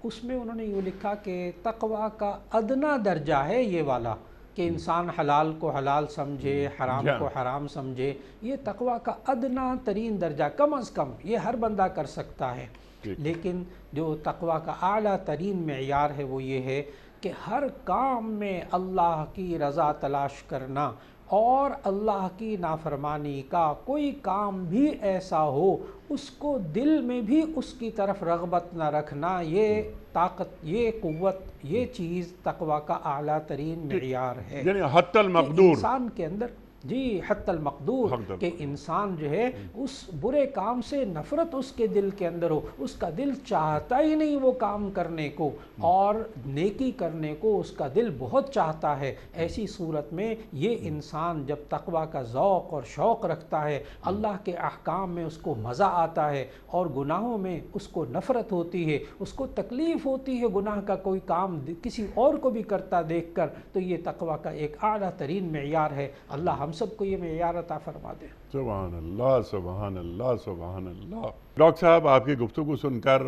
اس میں انہوں نے یوں لکھا کہ تقوی کا ادنا درجہ ہے یہ والا، کہ انسان حلال کو حلال سمجھے، حرام کو حرام سمجھے، یہ تقوی کا ادنا ترین درجہ، کم از کم یہ ہر بندہ کر سکتا ہے۔ لیکن جو تقوی کا اعلیٰ ترین معیار ہے وہ یہ ہے کہ ہر کام میں اللہ کی رضا تلاش کرنا، اور اللہ کی نافرمانی کا کوئی کام بھی ایسا ہو اس کو دل میں بھی اس کی طرف رغبت نہ رکھنا، یہ طاقت، یہ قوت، یہ چیز تقوی کا اعلیٰ ترین معیار ہے، یعنی حتی المقدور، انسان کے اندر جی حتی المقدور، کہ انسان جو ہے اس برے کام سے نفرت اس کے دل کے اندر ہو، اس کا دل چاہتا ہی نہیں وہ کام کرنے کو، اور نیکی کرنے کو اس کا دل بہت چاہتا ہے۔ ایسی صورت میں یہ انسان جب تقوی کا ذوق اور شوق رکھتا ہے، اللہ کے احکام میں اس کو مزہ آتا ہے، اور گناہوں میں اس کو نفرت ہوتی ہے، اس کو تکلیف ہوتی ہے گناہ کا کوئی کام کسی اور کو بھی کرتا دیکھ کر، تو یہ تقوی کا ایک اعلیٰ ترین معیار ہے۔ اللہ ہم سب کو یہ معیار عطا فرما دے۔ سبحان اللہ، سبحان اللہ، سبحان اللہ۔ ڈاکٹر صاحب آپ کی گفتگو سن کر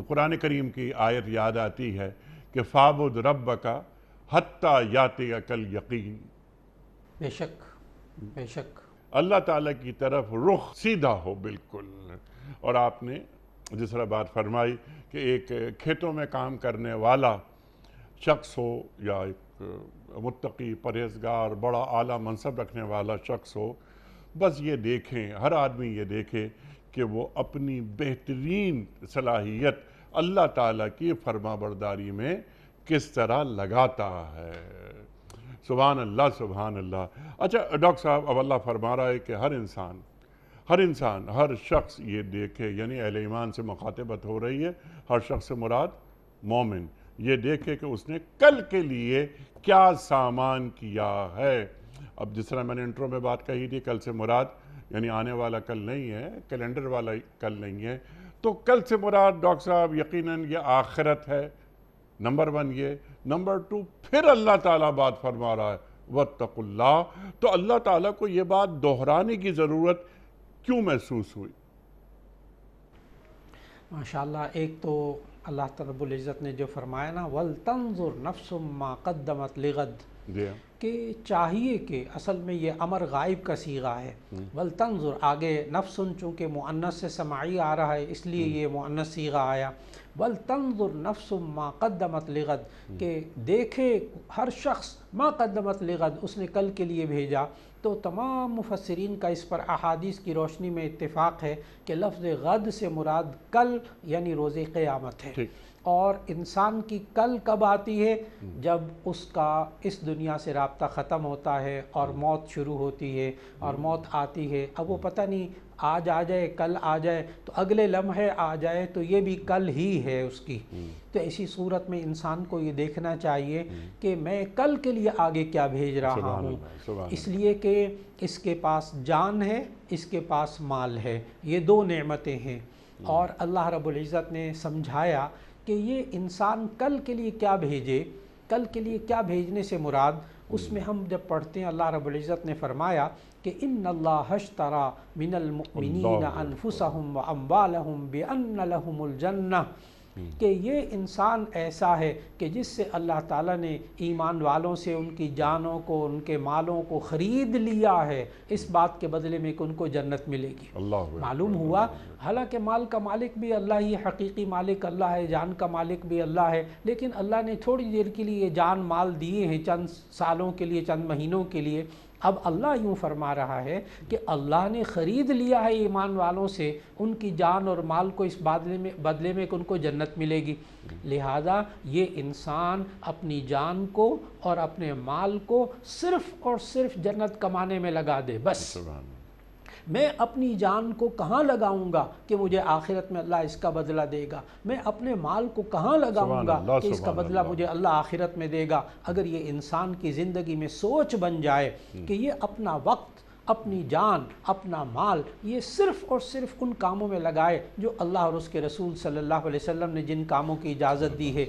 قرآن کریم کی آیت یاد آتی ہے کہ فَاعْبُدْ رَبَّكَ حَتَّى يَأْتِيَكَ الْيَقِينُ، بے شک بے شک، اللہ تعالیٰ کی طرف رخ سیدھا ہو بالکل۔ اور آپ نے جس طرح بات فرمائی کہ ایک کھیتوں میں کام کرنے والا شخص ہو یا ایک متقی پرہیزگار بڑا اعلیٰ منصب رکھنے والا شخص ہو، بس یہ دیکھیں، ہر آدمی یہ دیکھے کہ وہ اپنی بہترین صلاحیت اللہ تعالیٰ کی فرما برداری میں کس طرح لگاتا ہے۔ سبحان اللہ، سبحان اللہ۔ اچھا ڈاکٹر صاحب، اب اللہ فرما رہا ہے کہ ہر انسان ہر شخص یہ دیکھے، یعنی اہل ایمان سے مخاطبت ہو رہی ہے، ہر شخص سے مراد مومن، یہ دیکھے کہ اس نے کل کے لیے کیا سامان کیا ہے۔ اب جس طرح میں نے انٹرو میں بات کہی تھی، کل سے مراد یعنی آنے والا کل نہیں ہے، کیلنڈر والا کل نہیں ہے، تو کل سے مراد ڈاکٹر صاحب یقیناً یہ آخرت ہے، نمبر 1 یہ، نمبر 2 پھر اللہ تعالیٰ بات فرما رہا ہے وَاتَّقُوا اللَّهَ، تو اللہ تعالیٰ کو یہ بات دہرانے کی ضرورت کیوں محسوس ہوئی؟ ماشاءاللہ، ایک تو اللہ رب العزت نے جو فرمایا نا وَلْتَنْظُرْ نَفْسٌ مَا قَدَّمَتْ لِغَدٍ، کہ چاہیے کہ اصل میں یہ امر غائب کا صیغہ ہے، وَلْتَنْظُرْ آگے نفسن چونکہ مؤنث سے سماعی آ رہا ہے اس لیے یہ مؤنث صیغہ آیا، وَلْتَنْظُرْ نَفْسٌ مَا قَدَّمَتْ لِغَدٍ، کہ دیکھے ہر شخص ما قدمت لغد، اس نے کل کے لیے بھیجا۔ تو تمام مفسرین کا اس پر احادیث کی روشنی میں اتفاق ہے کہ لفظ غد سے مراد کل یعنی روز قیامت ہے، اور انسان کی کل کب آتی ہے؟ جب اس کا اس دنیا سے رابطہ ختم ہوتا ہے اور موت شروع ہوتی ہے اور موت آتی ہے۔ اب وہ پتہ نہیں آج آ جائے کل آ جائے تو اگلے لمحے آ جائے تو یہ بھی کل ہی ہے اس کی۔ تو ایسی صورت میں انسان کو یہ دیکھنا چاہیے کہ میں کل کے لیے آگے کیا بھیج رہا ہوں، اس لیے کہ اس کے پاس جان ہے، اس کے پاس مال ہے، یہ دو نعمتیں ہیں۔ اور اللہ رب العزت نے سمجھایا کہ یہ انسان کل کے لیے کیا بھیجے، کل کے لیے کیا بھیجنے سے مراد، اس میں ہم جب پڑھتے ہیں اللہ رب العزت نے فرمایا کہ ان اللہ اشتری من المؤمنین انفسهم واموالهم بان لهم الجنہ، کہ یہ انسان ایسا ہے کہ جس سے اللہ تعالیٰ نے ایمان والوں سے ان کی جانوں کو، ان کے مالوں کو خرید لیا ہے اس بات کے بدلے میں کہ ان کو جنت ملے گی۔ معلوم ہوا حالانکہ مال کا مالک بھی اللہ ہی، حقیقی مالک اللہ ہے، جان کا مالک بھی اللہ ہے، لیکن اللہ نے تھوڑی دیر کے لیے جان مال دیے ہیں، چند سالوں کے لیے، چند مہینوں کے لیے۔ اب اللہ یوں فرما رہا ہے کہ اللہ نے خرید لیا ہے ایمان والوں سے ان کی جان اور مال کو اس بدلے میں کہ ان کو جنت ملے گی۔ لہذا یہ انسان اپنی جان کو اور اپنے مال کو صرف اور صرف جنت کمانے میں لگا دے بس۔ میں اپنی جان کو کہاں لگاؤں گا کہ مجھے آخرت میں اللہ اس کا بدلہ دے گا، میں اپنے مال کو کہاں لگاؤں گا کہ اس کا بدلہ مجھے اللہ آخرت میں دے گا۔ اگر یہ انسان کی زندگی میں سوچ بن جائے کہ یہ اپنا وقت، اپنی جان، اپنا مال یہ صرف اور صرف ان کاموں میں لگائے جو اللہ اور اس کے رسول صلی اللہ علیہ وسلم نے جن کاموں کی اجازت دی ہے،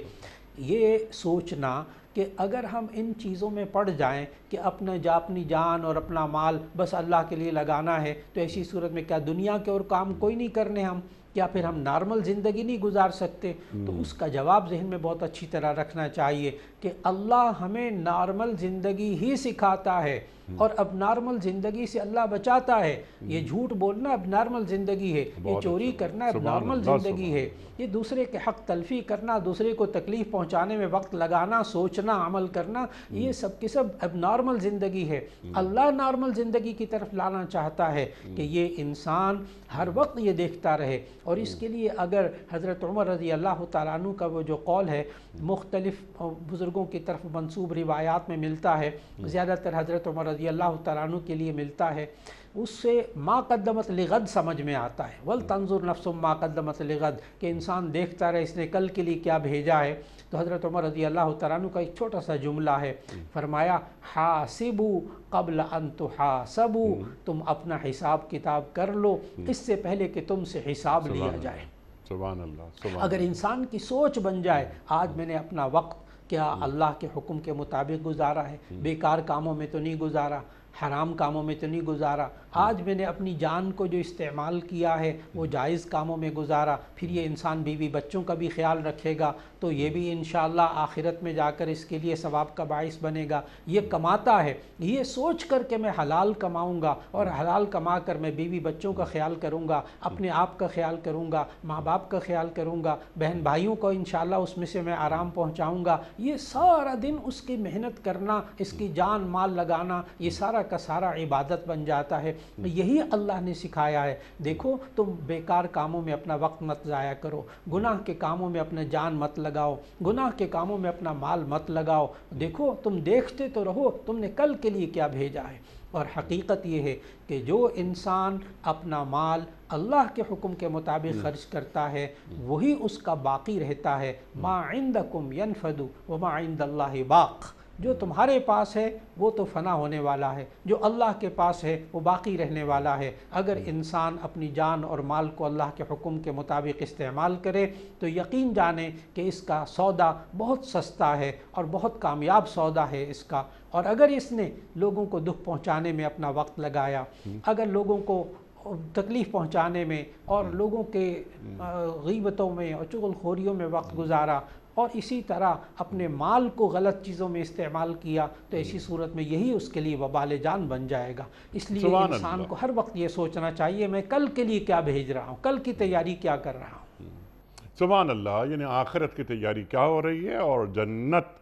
یہ سوچنا کہ اگر ہم ان چیزوں میں پڑ جائیں کہ اپنی جان اور اپنا مال بس اللہ کے لیے لگانا ہے، تو ایسی صورت میں کیا دنیا کے اور کام کوئی نہیں کرنے ہم؟ کیا پھر ہم نارمل زندگی نہیں گزار سکتے؟ تو اس کا جواب ذہن میں بہت اچھی طرح رکھنا چاہیے کہ اللہ ہمیں نارمل زندگی ہی سکھاتا ہے، اور اب نارمل زندگی سے اللہ بچاتا ہے۔ یہ جھوٹ بولنا اب نارمل زندگی ہے، یہ چوری کرنا اب نارمل زندگی ہے، یہ دوسرے کے حق تلفی کرنا، دوسرے کو تکلیف پہنچانے میں وقت لگانا، سوچنا، عمل کرنا، یہ سب کے سب اب نارمل زندگی ہے۔ اللہ نارمل زندگی کی طرف لانا چاہتا ہے کہ یہ انسان ہر وقت یہ دیکھتا رہے۔ اور اس کے لیے اگر حضرت عمر رضی اللہ تعالیٰ عنہ کا وہ جو قول ہے مختلف بزرگوں کی طرف منسوب روایات میں ملتا ہے، زیادہ تر حضرت عمر رضی اللہ تعالیٰ عنہ کے لیے ملتا ہے، اس سے ما قدمت لغد سمجھ میں آتا ہے، وَلْتَنْظُرْ نَفْسٌ مَا قَدَّمَتْ لِغَدٍ، کہ انسان دیکھتا رہے اس نے کل کے لیے کیا بھیجا ہے۔ تو حضرت عمر رضی اللہ تعالیٰ عنہ کا ایک چھوٹا سا جملہ ہے، فرمایا حاسبوا قبل ان تحاسبوا، تم اپنا حساب کتاب کر لو اس سے پہلے کہ تم سے حساب لیا جائے۔ سبحان اللہ۔ اگر انسان کی سوچ بن جائے آج میں نے اپنا وقت کیا اللہ کے حکم کے مطابق گزارا ہے، بیکار کاموں میں تو نہیں گزارا، حرام کاموں میں تو نہیں گزارا، آج میں نے اپنی جان کو جو استعمال کیا ہے وہ جائز کاموں میں گزارا، پھر یہ انسان بیوی بچوں کا بھی خیال رکھے گا تو یہ بھی انشاءاللہ آخرت میں جا کر اس کے لیے ثواب کا باعث بنے گا۔ یہ کماتا ہے، یہ سوچ کر کہ میں حلال کماؤں گا اور حلال کما کر میں بیوی بچوں کا خیال کروں گا، اپنے آپ کا خیال کروں گا، ماں باپ کا خیال کروں گا، بہن بھائیوں کو انشاءاللہ اس میں سے میں آرام پہنچاؤں گا، یہ سارا دن اس کی محنت کرنا، اس کی جان مال لگانا، یہ سارا کا سارا عبادت بن جاتا ہے۔ یہی اللہ نے سکھایا ہے، دیکھو تم بیکار کاموں میں اپنا وقت مت ضائع کرو، گناہ کے کاموں میں اپنا جان مت لگاؤ، گناہ کے کاموں میں اپنا مال مت لگاؤ، دیکھو تم دیکھتے تو رہو تم نے کل کے لیے کیا بھیجا ہے۔ اور حقیقت یہ ہے کہ جو انسان اپنا مال اللہ کے حکم کے مطابق خرچ کرتا ہے وہی اس کا باقی رہتا ہے۔ ما عندکم ینفد وما عند اللہ باق، جو تمہارے پاس ہے وہ تو فنا ہونے والا ہے، جو اللہ کے پاس ہے وہ باقی رہنے والا ہے۔ اگر انسان اپنی جان اور مال کو اللہ کے حکم کے مطابق استعمال کرے تو یقین جانے کہ اس کا سودا بہت سستا ہے اور بہت کامیاب سودا ہے اس کا۔ اور اگر اس نے لوگوں کو دکھ پہنچانے میں اپنا وقت لگایا، اگر لوگوں کو تکلیف پہنچانے میں اور لوگوں کے غیبتوں میں اور چغل خوریوں میں وقت گزارا اور اسی طرح اپنے مال کو غلط چیزوں میں استعمال کیا تو ایسی صورت میں یہی اس کے لیے وبال جان بن جائے گا۔ اس لیے انسان کو ہر وقت یہ سوچنا چاہیے میں کل کے لیے کیا بھیج رہا ہوں، کل کی تیاری کیا کر رہا ہوں۔ سبحان اللہ، یعنی آخرت کی تیاری کیا ہو رہی ہے اور جنت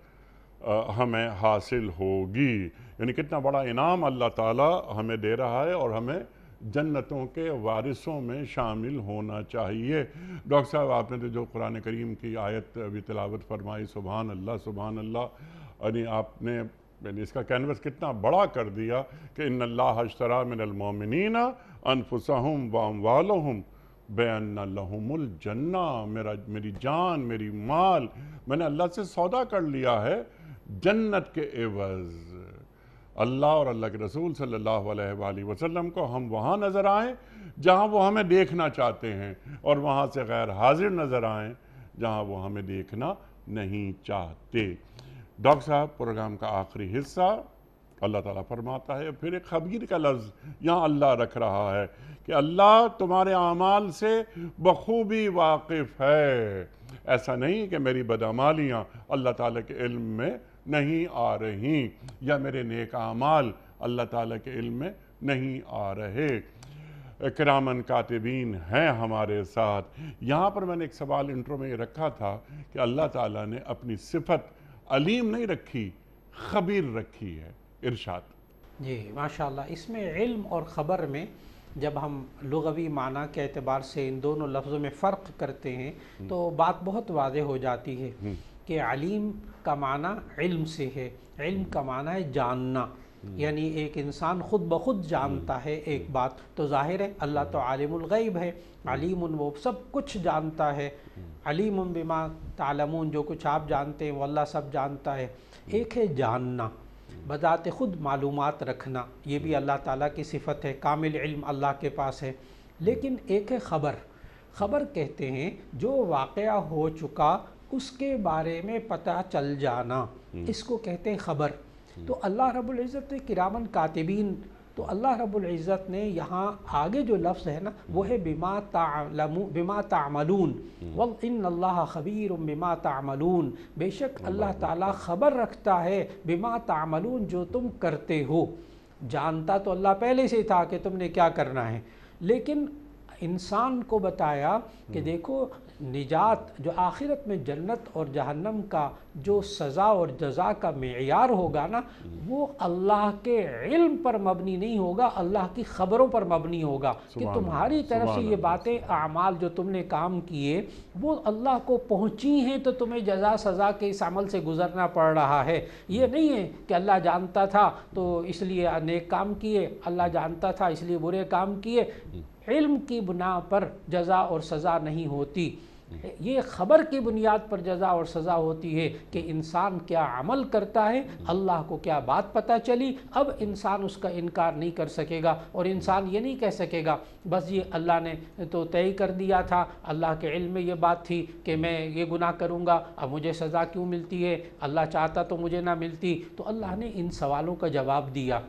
ہمیں حاصل ہوگی، یعنی کتنا بڑا انعام اللہ تعالی ہمیں دے رہا ہے اور ہمیں جنتوں کے وارثوں میں شامل ہونا چاہیے۔ ڈاکٹر صاحب آپ نے تو جو قرآن کریم کی آیت ابھی تلاوت فرمائی، سبحان اللہ سبحان اللہ، یعنی آپ نے اس کا کینوس کتنا بڑا کر دیا کہ ان اللہ اشتری من المؤمنین انفسہم واموالہم بان لہم الجنہ، میری جان میری مال میں نے اللہ سے سودا کر لیا ہے جنت کے عوض۔ اللہ اور اللہ کے رسول صلی اللہ علیہ وآلہ وسلم کو ہم وہاں نظر آئیں جہاں وہ ہمیں دیکھنا چاہتے ہیں، اور وہاں سے غیر حاضر نظر آئیں جہاں وہ ہمیں دیکھنا نہیں چاہتے۔ ڈاکٹر صاحب پروگرام کا آخری حصہ اللہ تعالیٰ فرماتا ہے، پھر ایک خبیر کا لفظ یہاں اللہ رکھ رہا ہے کہ اللہ تمہارے اعمال سے بخوبی واقف ہے۔ ایسا نہیں کہ میری بدعمالیاں اللہ تعالیٰ کے علم میں نہیں آ رہی، یا میرے نیک اعمال اللہ تعالیٰ کے علم میں نہیں آ رہے۔ کرامن کاتبین ہیں ہمارے ساتھ۔ یہاں پر میں نے ایک سوال انٹرو میں یہ رکھا تھا کہ اللہ تعالیٰ نے اپنی صفت علیم نہیں رکھی، خبیر رکھی ہے۔ ارشاد۔ جی ماشاءاللہ، اس میں علم اور خبر میں جب ہم لغوی معنی کے اعتبار سے ان دونوں لفظوں میں فرق کرتے ہیں تو بات بہت واضح ہو جاتی ہے کہ علیم کا معنی علم سے ہے، علم کا معنی ہے جاننا، یعنی ایک انسان خود بخود جانتا ہے ایک بات، تو ظاہر ہے اللہ تو عالم الغیب ہے، علیم وہ سب کچھ جانتا ہے، علیم بما تعلمون جو کچھ آپ جانتے ہیں وہ اللہ سب جانتا ہے۔ ایک ہے جاننا، بذات خود معلومات رکھنا، یہ بھی اللہ تعالیٰ کی صفت ہے، کامل علم اللہ کے پاس ہے۔ لیکن ایک ہے خبر، خبر کہتے ہیں جو واقعہ ہو چکا اس کے بارے میں پتہ چل جانا، اس کو کہتے ہیں خبر۔ تو اللہ رب العزت نے کرامن کاتبین، تو اللہ رب العزت نے یہاں آگے جو لفظ ہے نا وہ ہے بما تعملون، وَإِنَّ اللَّهَ خَبِيرٌ بِمَا تَعْمَلُونَ، بے شک اللہ تعالیٰ خبر رکھتا ہے بما تعملون، جو تم کرتے ہو۔ جانتا تو اللہ پہلے سے تھا کہ تم نے کیا کرنا ہے، لیکن انسان کو بتایا کہ دیکھو نجات جو آخرت میں جنت اور جہنم کا جو سزا اور جزا کا معیار ہوگا نا، وہ اللہ کے علم پر مبنی نہیں ہوگا، اللہ کی خبروں پر مبنی ہوگا کہ تمہاری طرف سے یہ باتیں اعمال جو تم نے کام کیے وہ اللہ کو پہنچی ہیں تو تمہیں جزا سزا کے اس عمل سے گزرنا پڑ رہا ہے۔ یہ نہیں ہے کہ اللہ جانتا تھا تو اس لیے نیک کام کیے، اللہ جانتا تھا اس لیے برے کام کیے۔ علم کی بنا پر جزا اور سزا نہیں ہوتی، یہ خبر کی بنیاد پر جزا اور سزا ہوتی ہے کہ انسان کیا عمل کرتا ہے، اللہ کو کیا بات پتہ چلی، اب انسان اس کا انکار نہیں کر سکے گا، اور انسان یہ نہیں کہہ سکے گا بس یہ اللہ نے تو طے کر دیا تھا، اللہ کے علم میں یہ بات تھی کہ میں یہ گناہ کروں گا، اب مجھے سزا کیوں ملتی ہے، اللہ چاہتا تو مجھے نہ ملتی۔ تو اللہ نے ان سوالوں کا جواب دیا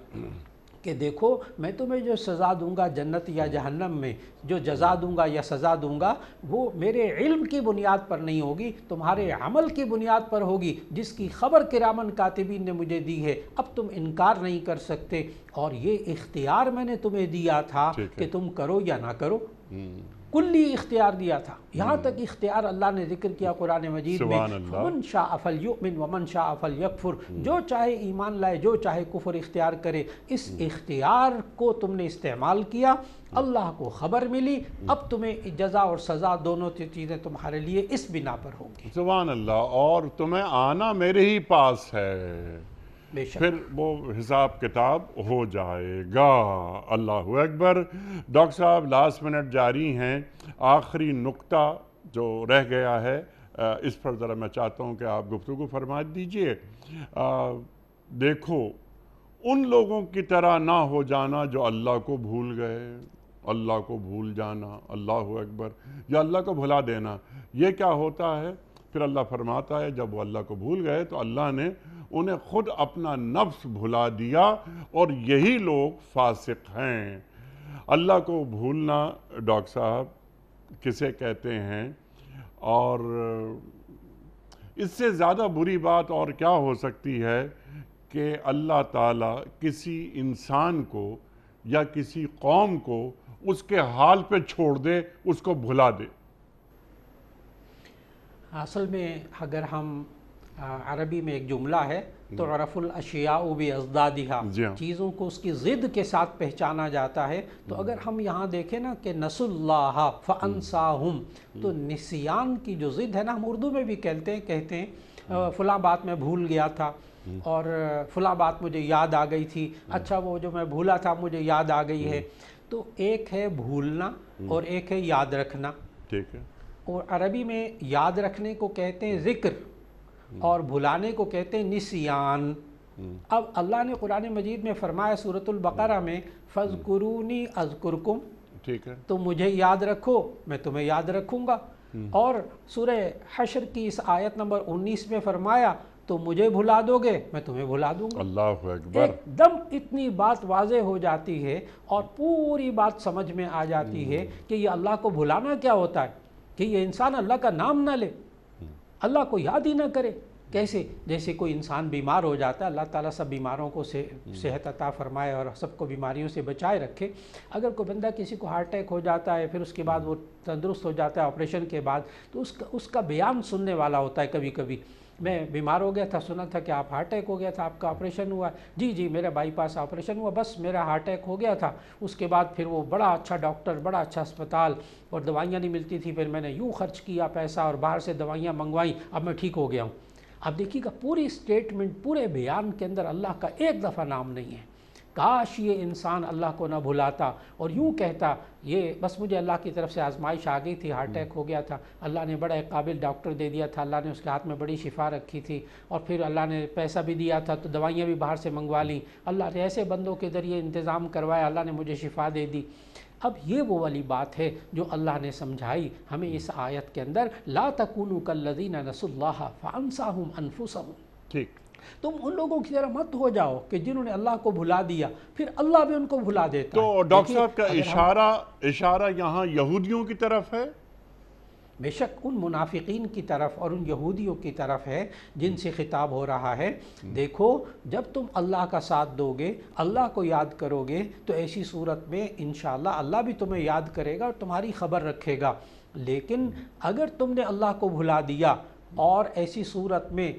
کہ دیکھو میں تمہیں جو سزا دوں گا جنت یا جہنم میں، جو جزا دوں گا یا سزا دوں گا، وہ میرے علم کی بنیاد پر نہیں ہوگی، تمہارے عمل کی بنیاد پر ہوگی، جس کی خبر کرامن کاتبین نے مجھے دی ہے۔ اب تم انکار نہیں کر سکتے، اور یہ اختیار میں نے تمہیں دیا تھا کہ تم کرو یا نہ کرو، کلی اختیار دیا تھا۔ یہاں تک اختیار اللہ نے ذکر کیا قرآن مجید میں، فَمَنْ شَاءَ فَلْيُؤْمِنْ وَمَنْ شَاءَ فَلْيَكْفُرْ، جو چاہے ایمان لائے جو چاہے کفر اختیار کرے۔ اس اختیار کو تم نے استعمال کیا، اللہ کو خبر ملی، اب تمہیں جزا اور سزا دونوں چیزیں تمہارے لیے اس بنا پر ہوں گی۔ سبحان اللہ، اور تمہیں آنا میرے ہی پاس ہے، پھر وہ حساب کتاب ہو جائے گا۔ اللہ اکبر۔ ڈاکٹر صاحب لاسٹ منٹ جاری ہیں، آخری نقطہ جو رہ گیا ہے اس پر ذرا میں چاہتا ہوں کہ آپ گفتگو فرما دیجئے۔ دیکھو ان لوگوں کی طرح نہ ہو جانا جو اللہ کو بھول گئے، اللہ کو بھول جانا، اللہ اکبر، یا اللہ کو بھلا دینا، یہ کیا ہوتا ہے؟ پھر اللہ فرماتا ہے جب وہ اللہ کو بھول گئے تو اللہ نے انہیں خود اپنا نفس بھلا دیا، اور یہی لوگ فاسق ہیں۔ اللہ کو بھولنا ڈاکٹر صاحب کسے کہتے ہیں؟ اور اس سے زیادہ بری بات اور کیا ہو سکتی ہے کہ اللہ تعالیٰ کسی انسان کو یا کسی قوم کو اس کے حال پہ چھوڑ دے، اس کو بھلا دے۔ اصل میں اگر ہم عربی میں ایک جملہ ہے تو عرف الاشیاء بازدادھا، جی ہاں، چیزوں کو اس کی ضد کے ساتھ پہچانا جاتا ہے. تو اگر ہم یہاں دیکھیں نا کہ نسوا اللہ فانساہم، تو نسیان کی جو ضد ہے نا، ہم اردو میں بھی کہتے ہیں فلاں بات میں بھول گیا تھا اور فلاں بات مجھے یاد آ گئی تھی، اچھا وہ جو میں بھولا تھا مجھے یاد آ گئی ہے. تو ایک ہے بھولنا اور ایک ہے یاد رکھنا. ٹھیک ہے. اور عربی میں یاد رکھنے کو کہتے ہیں ذکر اور بھلانے کو کہتے ہیں نسیان. اب اللہ نے قرآن مجید میں فرمایا سورۃ البقرہ میں فَاذْكُرُونِي أَذْكُرْكُمْ، ٹھیک ہے. تم مجھے یاد رکھو میں تمہیں یاد رکھوں گا. اور سورہ حشر کی اس آیت نمبر 19 میں فرمایا تو مجھے بھلا دو گے میں تمہیں بھلا دوں گا. اللہ اکبر. ایک دم اتنی بات واضح ہو جاتی ہے اور پوری بات سمجھ میں آ جاتی ہے کہ یہ اللہ کو بھلانا کیا ہوتا ہے، کہ یہ انسان اللہ کا نام نہ لے، اللہ کو یاد ہی نہ کرے. کیسے؟ جیسے کوئی انسان بیمار ہو جاتا ہے، اللہ تعالیٰ سب بیماروں کو صحت عطا فرمائے اور سب کو بیماریوں سے بچائے رکھے. اگر کوئی بندہ کسی کو ہارٹ اٹیک ہو جاتا ہے، پھر اس کے بعد وہ تندرست ہو جاتا ہے آپریشن کے بعد، تو اس کا بیان سننے والا ہوتا ہے. کبھی کبھی میں بیمار ہو گیا تھا، سنا تھا کہ آپ ہارٹ اٹیک ہو گیا تھا، آپ کا آپریشن ہوا. جی میرا بائی پاس آپریشن ہوا، بس میرا ہارٹ اٹیک ہو گیا تھا. اس کے بعد پھر وہ بڑا اچھا ڈاکٹر، بڑا اچھا اسپتال، اور دوائیاں نہیں ملتی تھی، پھر میں نے یوں خرچ کیا پیسہ اور باہر سے دوائیاں منگوائیں، اب میں ٹھیک ہو گیا ہوں. اب دیکھیے گا پوری اسٹیٹمنٹ، پورے بیان کے اندر اللہ کا ایک دفعہ نام نہیں ہے. کاش یہ انسان اللہ کو نہ بھلاتا اور یوں کہتا یہ بس مجھے اللہ کی طرف سے آزمائش آ گئی تھی، ہارٹ اٹیک ہو گیا تھا، اللہ نے بڑا ایک قابل ڈاکٹر دے دیا تھا، اللہ نے اس کے ہاتھ میں بڑی شفا رکھی تھی، اور پھر اللہ نے پیسہ بھی دیا تھا تو دوائیاں بھی باہر سے منگوا لیں، اللہ نے ایسے بندوں کے ذریعے انتظام کروایا، اللہ نے مجھے شفا دے دی. اب یہ وہ والی بات ہے جو اللہ نے سمجھائی ہمیں اس آیت کے اندر، لا تکونوا کالذین نسوا اللہ فانساہم انفسہم. ٹھیک. تم ان لوگوں کی طرح مت ہو جاؤ کہ جنہوں نے اللہ کو بھلا دیا پھر اللہ بھی ان کو بھلا دیتا ہے. تو ڈاکٹر صاحب کا اشارہ یہاں یہودیوں کی طرف ہے؟ بے شک ان منافقین کی طرف اور ان یہودیوں کی طرف ہے جن سے خطاب ہو رہا ہے. دیکھو جب تم اللہ کا ساتھ دو گے، اللہ کو یاد کرو گے، تو ایسی صورت میں انشاءاللہ اللہ بھی تمہیں یاد کرے گا اور تمہاری خبر رکھے گا. لیکن اگر تم نے اللہ کو بھلا دیا اور ایسی صورت میں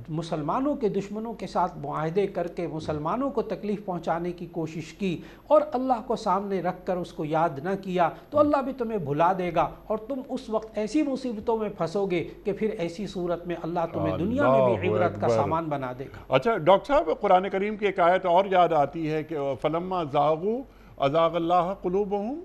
مسلمانوں کے دشمنوں کے ساتھ معاہدے کر کے مسلمانوں کو تکلیف پہنچانے کی کوشش کی اور اللہ کو سامنے رکھ کر اس کو یاد نہ کیا، تو اللہ بھی تمہیں بھلا دے گا اور تم اس وقت ایسی مصیبتوں میں پھنسو گے کہ پھر ایسی صورت میں اللہ تمہیں دنیا میں بھی عبرت کا سامان بنا دے گا. اچھا ڈاکٹر صاحب، قرآن کریم کی ایک آیت اور یاد آتی ہے کہ فلما زاغوا ازاغ اللہ قلوبہم.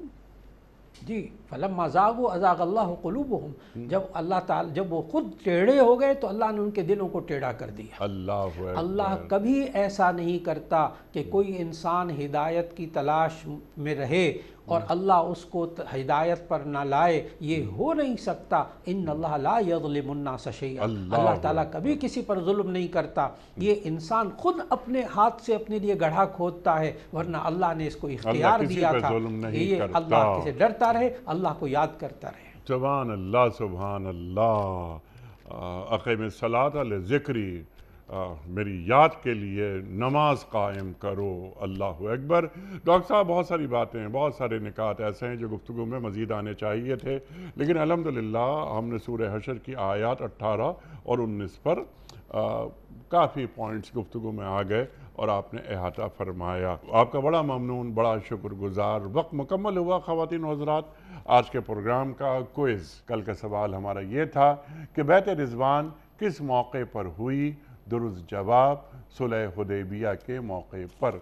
جی فلما زاغوا ازاغ اللہ قلوبہم، جب اللہ تعالی جب وہ خود ٹیڑھے ہو گئے تو اللہ نے ان کے دلوں کو ٹیڑھا کر دیا. اللہ کبھی ایسا نہیں کرتا کہ کوئی انسان ہدایت کی تلاش میں رہے اور اللہ اس کو ہدایت پر نہ لائے، یہ ہو نہیں سکتا. ان اللہ لا یظلم الناس شیئا، اللہ تعالیٰ کبھی کسی پر ظلم نہیں کرتا. یہ انسان خود اپنے ہاتھ سے اپنے لیے گڑھا کھودتا ہے، ورنہ اللہ نے اس کو اختیار دیا تھا یہ اللہ سے ڈرتا رہے، اللہ کو یاد کرتا رہے. سبحان اللہ سبحان اللہ. اقیم الصلاۃ لذکری، میری یاد کے لیے نماز قائم کرو. اللہ اکبر. ڈاکٹر صاحب بہت ساری باتیں، بہت سارے نکات ایسے ہیں جو گفتگو میں مزید آنے چاہیے تھے، لیکن الحمدللہ ہم نے سورہ حشر کی آیات 18 اور 19 پر کافی پوائنٹس گفتگو میں آ گئے اور آپ نے احاطہ فرمایا. آپ کا بڑا ممنون، بڑا شکر گزار. وقت مکمل ہوا خواتین و حضرات. آج کے پروگرام کا کوئز، کل کا سوال ہمارا یہ تھا کہ بیعت رضوان کس موقع پر ہوئی؟ درست جواب صلح حدیبیہ کے موقع پر.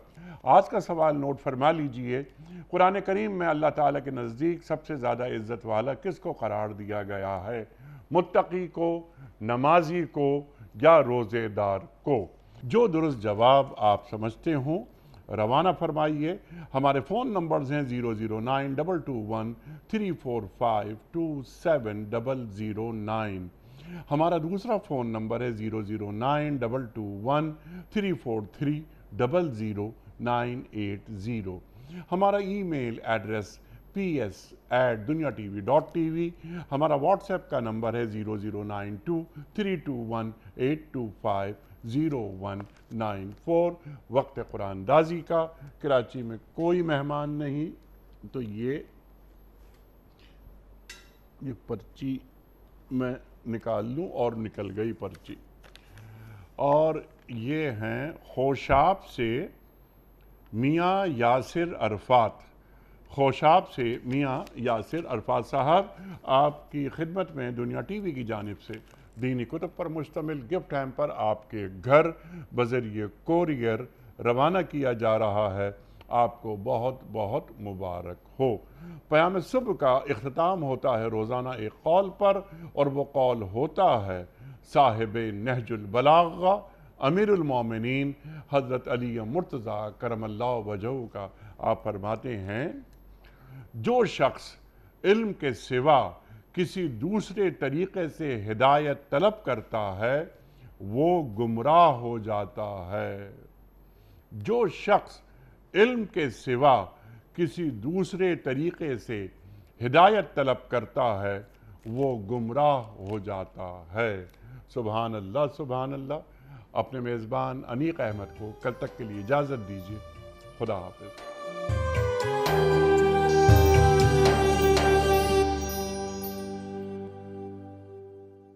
آج کا سوال نوٹ فرما لیجئے. قرآن کریم میں اللہ تعالیٰ کے نزدیک سب سے زیادہ عزت والا کس کو قرار دیا گیا ہے؟ متقی کو، نمازی کو، یا روزے دار کو؟ جو درست جواب آپ سمجھتے ہوں روانہ فرمائیے. ہمارے فون نمبرز ہیں 0092213452709. ہمارا دوسرا فون نمبر ہے 0092223300980. ہمارا ای میل ایڈریس ps@duniatv.tv. ہمارا واٹس ایپ کا نمبر ہے 009232182500194. وقت قرآن دازی کا. کراچی میں کوئی مہمان نہیں تو یہ پرچی میں نکال لوں، اور نکل گئی پرچی. اور یہ ہیں خوشاب سے میاں یاسر عرفات. خوشاب سے میاں یاسر عرفات صاحب، آپ کی خدمت میں دنیا ٹی وی کی جانب سے دینی کتب پر مشتمل گفٹ ہیمپر آپ کے گھر بذریعہ کوریئر روانہ کیا جا رہا ہے. آپ کو بہت بہت مبارک ہو. پیام صبح کا اختتام ہوتا ہے روزانہ ایک قول پر، اور وہ قول ہوتا ہے صاحب نہج البلاغہ امیر المومنین حضرت علی مرتضیٰ کرم اللہ وجہہ کا. آپ فرماتے ہیں، جو شخص علم کے سوا کسی دوسرے طریقے سے ہدایت طلب کرتا ہے وہ گمراہ ہو جاتا ہے. جو شخص علم کے سوا کسی دوسرے طریقے سے ہدایت طلب کرتا ہے وہ گمراہ ہو جاتا ہے. سبحان اللہ سبحان اللہ. اپنے میزبان انیق احمد کو کل تک کے لیے اجازت دیجیے. خدا حافظ.